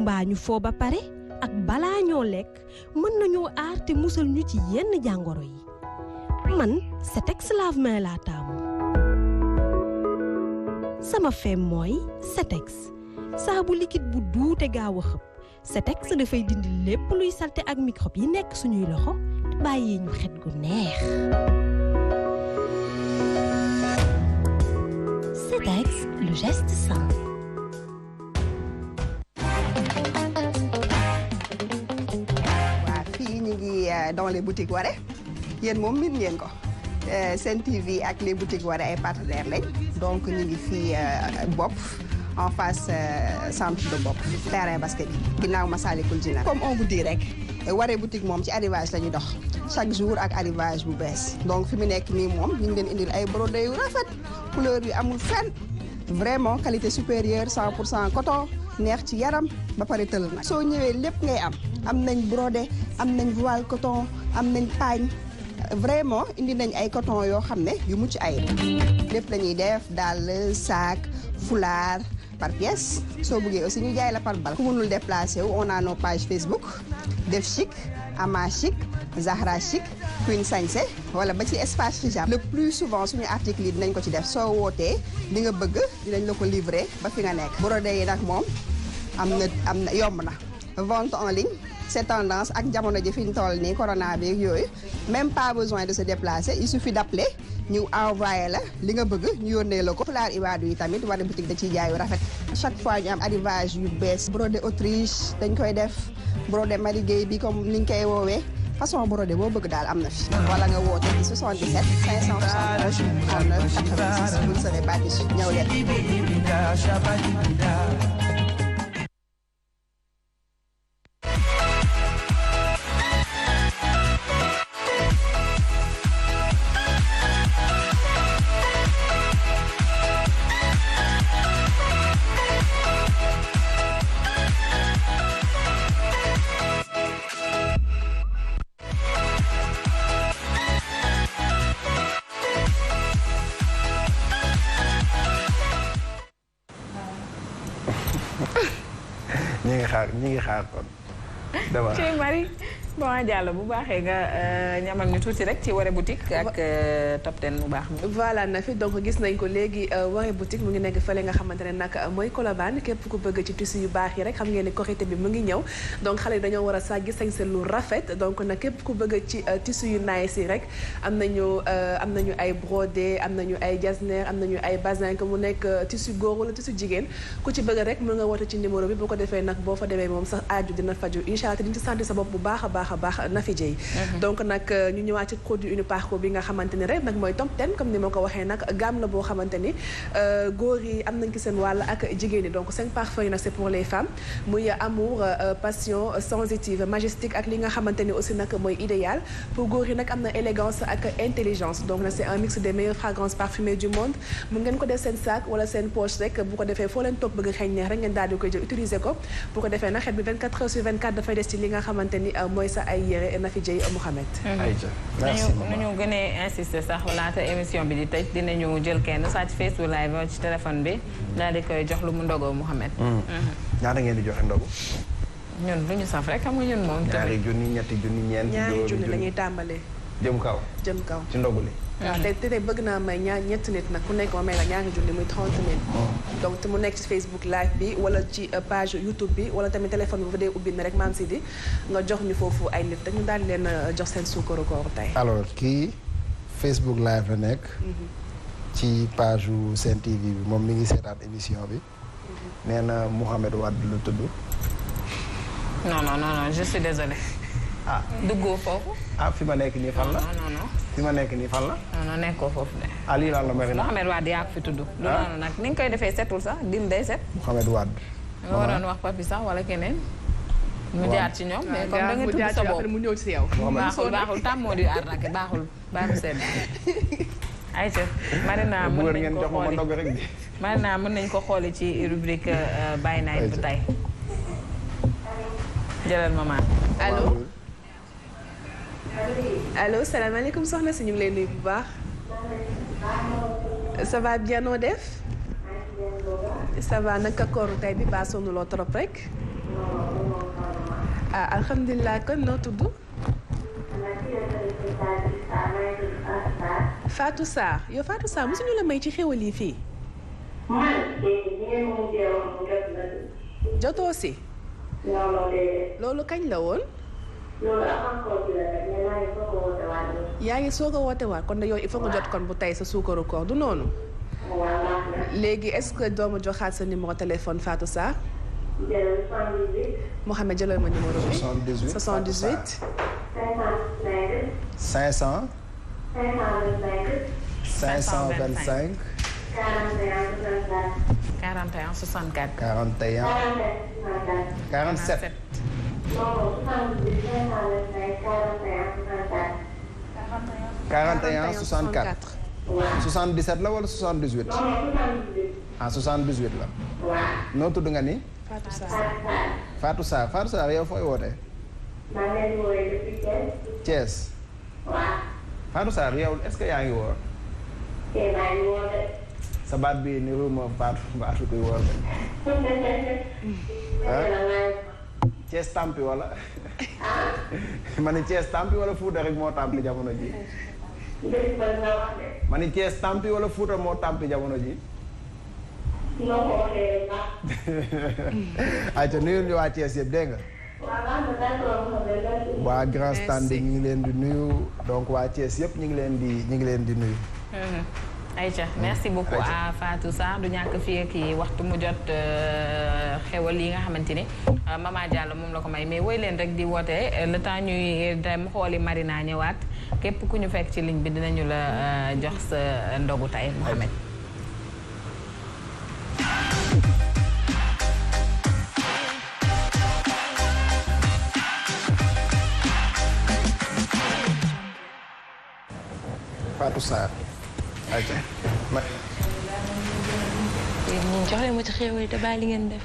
Speaker 14: mbaa ñu foo ba pare ak balaa ñoo lekk mën nañoo aar te musal ñu ci yenn jàngoro yi man Setex lave-mains laa taamu sama feem mooy Setex saabu liquide bu duute gaaw a xëpp Setex dafay dindi lépp luy salte ak microbe yi nekk suñuy loxo bàyyi ñu xet gu neex.
Speaker 8: Setex, le geste sain.
Speaker 15: waa fii ñu ngi dans les boutiques Waré yéen moom miin ngeen ko Sen TV ak les boutiques Waré ay partenaires lañ donc ñu ngi fii bopp. en face centre de bopp terrain basket bi ginnaaw Massalikul Jinaan comme on vous dit rek Waré boutique moom ci arrivage la ñuy dox chaque jour ak arrivage bu bees donc fi mu nekk nii moom ñu ngi leen indil ay brodé yu rafet couleur yu amul fenn vraiment qualité supérieure 100% coton neex ci yaram ba pare tël na soo ñëwee lépp ngay am nañ brodé am nañ voile coton am nañ pagne vraiment indi nañ ay coton yoo xam ne yu mucc ay lépp la ñuy def daal sac foulard par pièce soo bëggee aussi ñu jaay la par bal ku mënul déplacé wu on a nos pages Facebook Def Chic Ama Chic Zahra Chic Queen Sañse wala ba ci espace hijab le plus souvent suñu article yi dinañ ko ci def soo wootee li nga bëgg dinañ la ko livrer ba fi nga nekk brodé yi nag moom am na yomb na vente en ligne c'est tendance ak jamono ji fi ñu toll nii corona bi yooyu même pas besoin de se déplacer il suffit d'appeler ñu envoyé la li nga bëgg ñu yónnee la ko fulaar ibaadu yi tamit Waré boutique da ciy jaay yu rafet chaque fois ñu am arrivage yu bees brodé Autriche dañ koy def brodé Marigué bi comme ni ñu koy woowee façon brodé boo bëgg daal am na fi wala nga woote ci 77 571 39 86 vous ne serez pas déçus ñëw leen
Speaker 2: ñi ngi xaar kon dama
Speaker 1: ci Marie bon Diallo bu baaxee nga ñamal ñu tuuti rek ci Waré boutique ak top 10 bu baax mi
Speaker 3: voilà na fi donc gis nañ ko léegi Waré boutique mu ngi nekk fële nga xamante ne nag mooy Colobane képp ku bëgg ci tissu yu baax yi rek xam ngeen ni Korité bi mu ngi ñëw donc xale yi dañoo war a sàggi sañse lu rafet donc nag képp ku bëgg ci tissu yu nice yi rek am nañu ay brodé am nañu ay jasner am nañu ay bazin que mu nekk tissu góor wala tissu jigéen ku ci bëgg rek mën nga woote ci numéro bi boo ko defee nag boo fa demee moom sax aaju dina faju incha allah te diñ ci sentir sa bopp bu baax a baax Nafi Dieye donc nag ñu ñëwaat ci produit Uniparco bi nga xamante ni rek nag mooy top 10 comme ni ma ko waxee nag gamme la boo xamante ni góor yi am nañ ci seen wàll ak jigéen ñi donc 5 parfums yi nag c'est pour les femmes muy amour passion sensitive majestique ak li nga xamante ni aussi nag mooy idéal pour góor yi nag am na élégance ak intelligence donc nag c'est un mix des meilleures fragrances parfumées du monde mu ngeen ko def seen sac wala seen poche rek bu ko defee foo leen toog bëgg xeeñ neex rek ngeen daal di koy jël utiliser ko bu ko defee nag xet bi 24 heures sur 24 dafay des ci li nga xamante ni mooy sa ay yére Nafi Dieye Mouhamed.
Speaker 1: nañu gënee insister sax laata émission bi di tëj dinañu jël kenn saa ci Facebook live ci téléphone bi daal di koy jox lu mu ndogoo Mouhamed.
Speaker 2: ñaata ngeen di joxe ndogu.
Speaker 1: ñun lu ñu saf rek xam nga ñun moom.
Speaker 2: ñaari junni ñetti junni ñeenti
Speaker 3: junni la ñuy tàmbalee.
Speaker 2: jëm kaw ci ndogu li.
Speaker 3: waaw te tey bëgg naa may ñetti nit nag ku nekk ma may la ñaari junni muy 30 000. donc te mu nekk ci Facebook live bi wala ci page YouTube bi wala tamit téléphone bi bu dee ubbi na rek Mame Sidi nga jox ñu foofu ay nit dañu daal leen jox seen suukaru koor tey.
Speaker 2: alors kii Facebook live la nekk. ci page u Sen TV bi moom mi ngi seetaan émission bi. nee na Mouhamed Wade lu tudd.
Speaker 1: non je suis désolé.
Speaker 2: ah
Speaker 1: duggoo foofu.
Speaker 2: fi ma nekk nii fan la.
Speaker 1: non.
Speaker 2: fi ma nekk nii fan la.
Speaker 1: non nekkoo foofu de.
Speaker 2: lii lan la Marina.
Speaker 1: Mouhamed Wade yaa ko fi tudd. du noonu nag ni nga koy defee setul sax din day set.
Speaker 2: Mouhamed Wade.
Speaker 1: nga waroon wax papi sax wala keneen. mu jaar ci ñoom mais comme da nga tudd sa bopp
Speaker 3: mu ñëw ci yow.
Speaker 1: baaxul tàmmoo di arnaqué baaxul baaxul sedd. ayca Marina mën nañ ko xooli ci rubrique By Night bu tey. jëlal maman.
Speaker 3: allo salaamaaleykum soxna si ñu ngi lay nuyu bu baax. ça va bien noo def. ça va naka kooru tey bi baa sonuloo trop rek. alhamdulilah kon noo tudd. Fatou Sarr yow Fatou Sarr mosuñu la may ci xéwal yi fii. jotoo si. loolu kañ la woon. yaa ngi soog a woote waat kon de yow il faut nga jot kon bu tey sa suukaru koor du noonu. léegi est-ce que doo ma joxaat sa numéro téléphone Fatou Sarr. Mohamed jëlal ma numéro bi. 78.
Speaker 2: 500. 525.
Speaker 1: 41 64.
Speaker 2: 41. 47. 41 64. 77 la wala 78. ah 78 la. noo tudd nga ni. Fatou Sarr yow fooy wootee. Thiès. Fatou Sarr yow est-ce que yaa ngi woor. sa baat bi ni ruuma baatu kuy woor de. Thiès tampi wala. ma ni Thiès tampi wala Fuuta rek moo tampi jamono ji. ma ni Thiès tampi wala Fuuta moo tampi jamono ji. ayca nuyul ñu waa Thiès yëpp dégg nga. waa Grand Standing ñu ngi leen di nuyu donc waa Thiès yëpp ñu ngi leen di nuyu.
Speaker 1: ayca merci beaucoup à Fatou Sarr du ñàkk fii ak waxtu mu jot xewal yi nga xamante ni Mama Diallo moom la ko may mais woy leen rek di woote le temps ñuy dem xooli Marina ñëwaat képp ku ñu fekk ci ligne bi dinañu la jox sa ndogu tay Mohamed.
Speaker 2: Fatou Sarr. ayca.
Speaker 16: ñun jox leen ma ci xéewal yi te bàyyi li ngeen def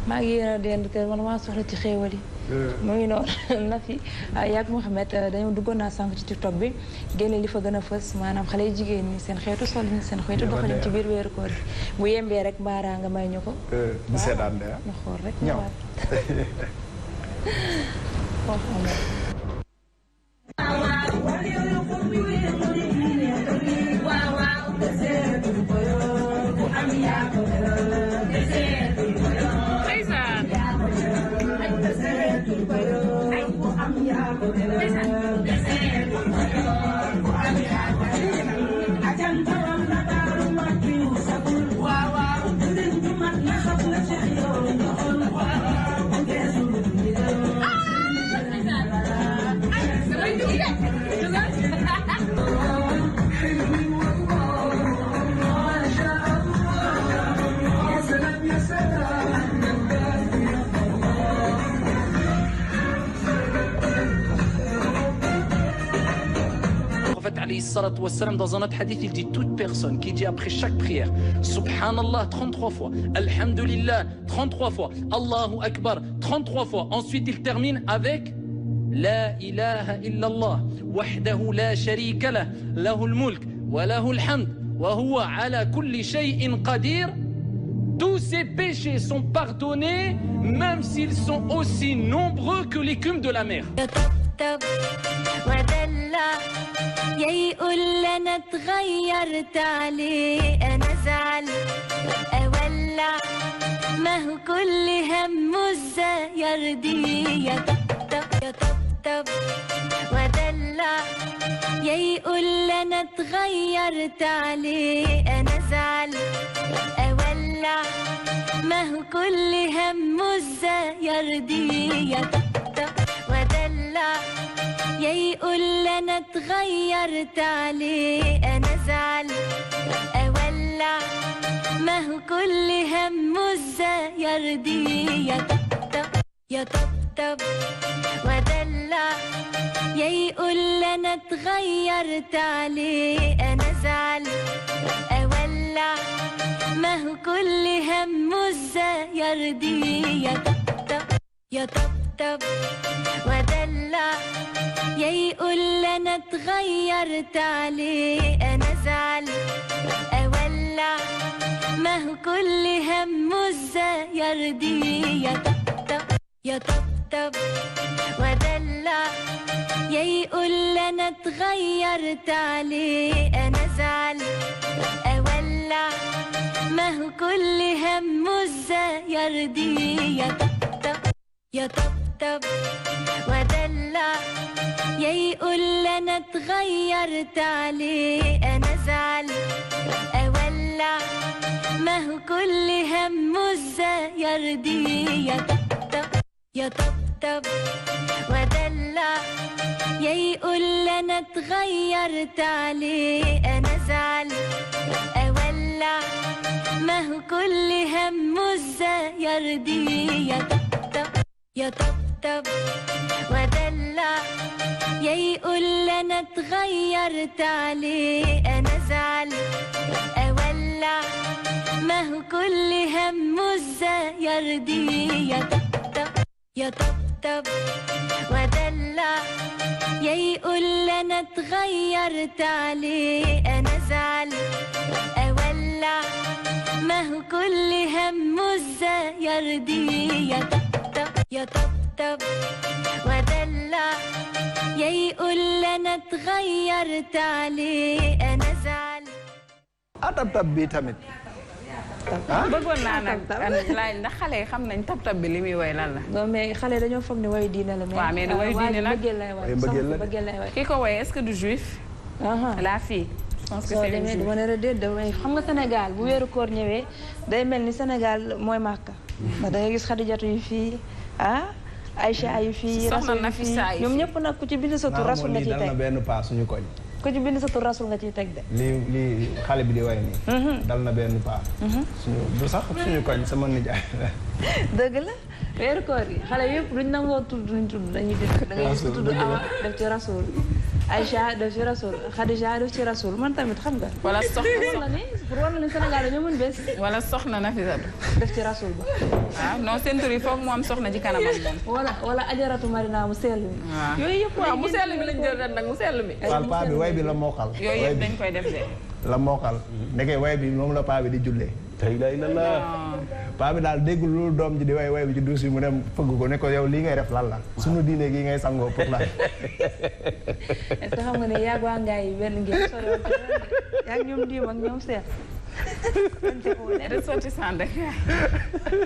Speaker 16: maa ngi yéen a dend kër man maa soxla ci xéewal yi. mu ngi noonu na fi yaag Mouhamed dañoo duggoon naa sànq ci TikTok bi génne li fa gën a fës maanaam xale yu jigéen ñi seen xeetu sol ñi seen xeetu doxalin ci biir weeru koor gi bu yembee rek mbaaraa nga may ñu ko.
Speaker 2: bu seetaan de
Speaker 16: ñu xool rek ñëwaat.
Speaker 17: Dans un autre hadith, il dit toute personne qui dit après chaque prière Subhanallah 33 fois, Alhamdulillah 33 fois, Allahu Akbar 33 fois. Ensuite, il termine avec La ilaha illallah wahdahu la sharika lah lahul mulk wa lahul hamd wa huwa ala kulli shay'in qadir. Tous ses péchés sont pardonnés, même s'ils sont aussi nombreux que l'écume de la mer.
Speaker 18: يا يقول انا اتغيرت عليه انا ازعل اولع ما هو كل همه ازاي يرضيه يا طبطب يطبطب ودلع يا يقول انا اتغيرت عليه انا ازعل اولع ما هو كل همه ازاي يرضيه يطبطب ودلع يا يقول انا اتغيرت عليه انا ازعل اولع ما هو كل همه ازاي يرضيه يطبطب ودلع يا يقول انا اتغيرت عليه انا ازعل اولع ما هو كل همه ازاي يرضيه يطبطب ودلع يا يقول انا اتغيرت عليه انا ازعل اولع ما هو كل همه ازاي يرضيه يطبطب ودلع يا يقول انا اتغيرت عليه انا ازعل اولع ما هو كل همه ازاي يرضيه يطبطب ودلع يا يقول انا اتغيرت عليه انا ازعل اولع ما هو كل همه ازاي يرضيه يطبطب ودلع يا يقول انا اتغيرت عليه انا ازعل اولع ما هو كل همه ازاي يرضيه يطبطب ودلع يا يقول انا اتغيرت عليه انا ازعل اولع ما هو كل همه ازاي يرضيه يطبطب ودلع يا يقول انا اتغيرت عليه انا ازعل اولع ما هو كل همه ازاي يرضيه يطبطب ودلع يا يقول انا اتغيرت عليه انا ازعل
Speaker 2: tab bi tamit
Speaker 1: bëggoon naa nag laaj ndax xale yi xam nañ tab bi li muy woy lan la.
Speaker 16: non mais xale dañoo foog ne wayu diine la.
Speaker 1: waaw mais du wayu diine nag
Speaker 16: bëggeel lay way
Speaker 1: ki ko woy est-ce que du juif. la fille. je pense que c'est une juif.
Speaker 16: soo demee damay xam nga Sénégal bu weeru koor ñëwee day mel ni Sénégal mooy Màkka. ndax da ngay gis Xadijatu yu fii Aïcha yu fii.
Speaker 1: soxna Nafisa yu fii
Speaker 16: ñoom ñëpp nag ku ci bind sa tur rasul nga ciy teg.
Speaker 2: dal na benn pas suñu koñ.
Speaker 16: ku ci bind sa tur rasul nga ciy teg de.
Speaker 2: lii xale bi di way nii. dal na benn pas. suñu du sax suñu koñ sama nijaay.
Speaker 16: dëgg la weeru koor yi xale yëpp duñ nangoo tudd duñ tudd dañuy def da ngay gis tudd Awa def ci rasul Aïcha def ci rasul Khadija def ci rasul man tamit xam nga.
Speaker 1: wala soxna
Speaker 16: la ni pour war na leen Sénégal dañoo mën bés.
Speaker 1: wala soxna Nafisa
Speaker 16: def ci rasul ba.
Speaker 1: waaw non seen tur yi foog mu am soxna ci kanamam moom.
Speaker 16: wala ajaratu Marina mu sell mi.
Speaker 1: waaw
Speaker 16: yooyu yëpp
Speaker 1: waaw mu sell mi lañ jël ren nag mu sell mi.
Speaker 2: waaw paa bi way bi la mookal.
Speaker 1: yooyu yëpp dañ koy def de.
Speaker 2: la mookal ndeke way bi moom la paa bi di jullee. tey lay la paa bi daal déggul lu doom ji di way bi ci duus bi mu dem fëgg ko ne ko yow lii ngay def lan la suñu diine gi ngay sangoo pour la.
Speaker 16: est-ce que xam nga ne yàgg waa ngaay yi benn ngeen sori woon yàgg ñoom diim ak ñoom seet.
Speaker 1: ressortissant rek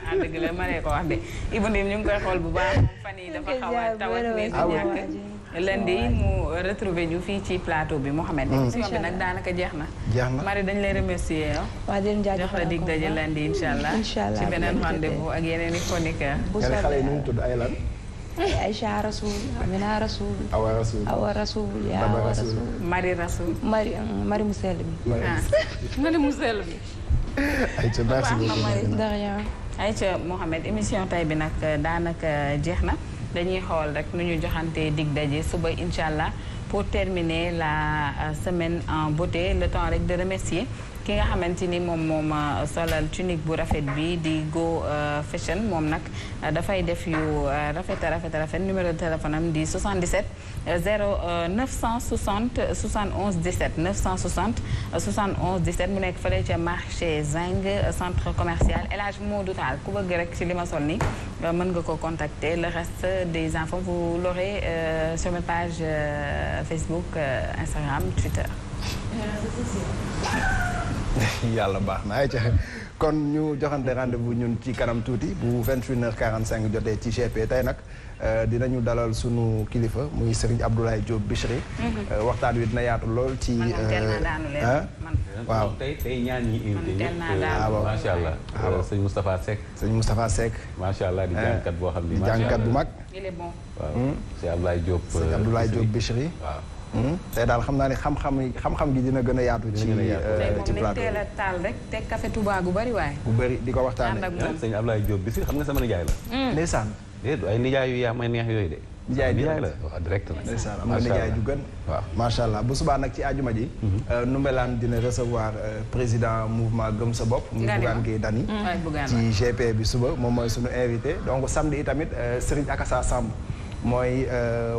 Speaker 1: ah dëgg la ma ne ko wax de Ibou Ndim ñu ngi koy xool bu baax fan yi dafa xaw a tawat mais du ñàkk lundi mu retrouvé ñu fii ci plateau bi Mouhamed. émission bi nag daanaka jeex na. Marie dañ lay remercier yow.
Speaker 16: waa jërëjëf jaajëfal
Speaker 1: jox la dig daje lundi incha allah. ci beneen rendez-vous ak yeneen i chroniqueur.
Speaker 2: bu soobee xale yi nu mu tudd ay lan.
Speaker 16: Aïcha Rasoul Amina Rasoul.
Speaker 2: Awa Rasoul
Speaker 16: Awa Rasoul yaa Awa Rasoul.
Speaker 1: Marie Rasoul.
Speaker 16: Marie mu sell bi.
Speaker 1: Marie mu sell bi.
Speaker 2: Aïcha merci beaucoup.
Speaker 1: Aïcha Mouhamed émission tay bi nag daanaka jeex na dañuy xool rek nu ñu joxante dig daje suba incha allah pour terminer la semaine en beauté le temps rek de remercier ki nga xamante ni moom solal tunique bu rafet bi di Go Fashion moom nag dafay def yu rafet numéro de téléphone am di 77 960 71 17 960 71 17 mu nekk fële ca marché Zing centre commercial El Hadj Modou Tall ku bëgg rek ci li ma sol ni mën nga ko contacter le reste des infos vous l'aurez sur mes pages Facebook Instagram Twitter.
Speaker 2: yàlla baax na ay ca kon ñu joxante rendez-vous ñun ci kanam tuuti bu 21h45 jotee ci GP tey nag dinañu dalal sunu kilifa muy Serigne Abdoulaye Diop Bichri. waxtaan wi dina yaatu lool ci. waaw
Speaker 4: tey ñaan ñi invité ñëpp macha allah. sëñ Moustapha Seck.
Speaker 2: sëñ Moustapha Seck.
Speaker 4: macha allah di jàngkat boo xam ni.
Speaker 2: di jàngkat bu mag.
Speaker 1: il est bon.
Speaker 4: waaw sëñ Abdoulaye Diop.
Speaker 2: sëñ Abdoulaye Diop Bichri. waaw. tey daal xam naa ne xam-xam gi dina gën a yaatu. ci
Speaker 1: ci plateau teel a taal rek teg café Touba gu bari waaye.
Speaker 2: bu bari di ko waxtaanee.
Speaker 4: sëñ Abdoulaye Diop Bichri xam nga sama nijaay la.
Speaker 2: ndeysaan.
Speaker 4: déedéet ay nijaay yu yaa may neex yooyu de. nijaay la waaw direct la.
Speaker 2: ndeysaan am nga nijaay ju gën. waaw macha allah bu subaa nag ci àjjuma ji. Ndoumbelane dina recevoir président mouvement Gëm sa bopp. muy Bougane Gueye Dany. ci GP bi suba moom mooy suñu invité donc samedi itamit Serigne Akassa Samb mooy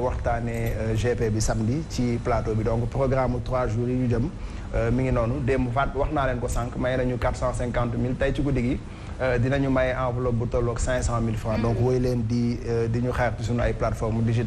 Speaker 2: waxtaanee GP bi samedi ci plateau bi donc programme 3 jours yi ñu jëm mi ngi noonu démb wax naa leen ko sànq may nañu 450 000 tey ci guddi gi dinañu may enveloppe bu tolloog 500 000 francs donc woy leen di ñu xaar ci suñu ay plateforme digitale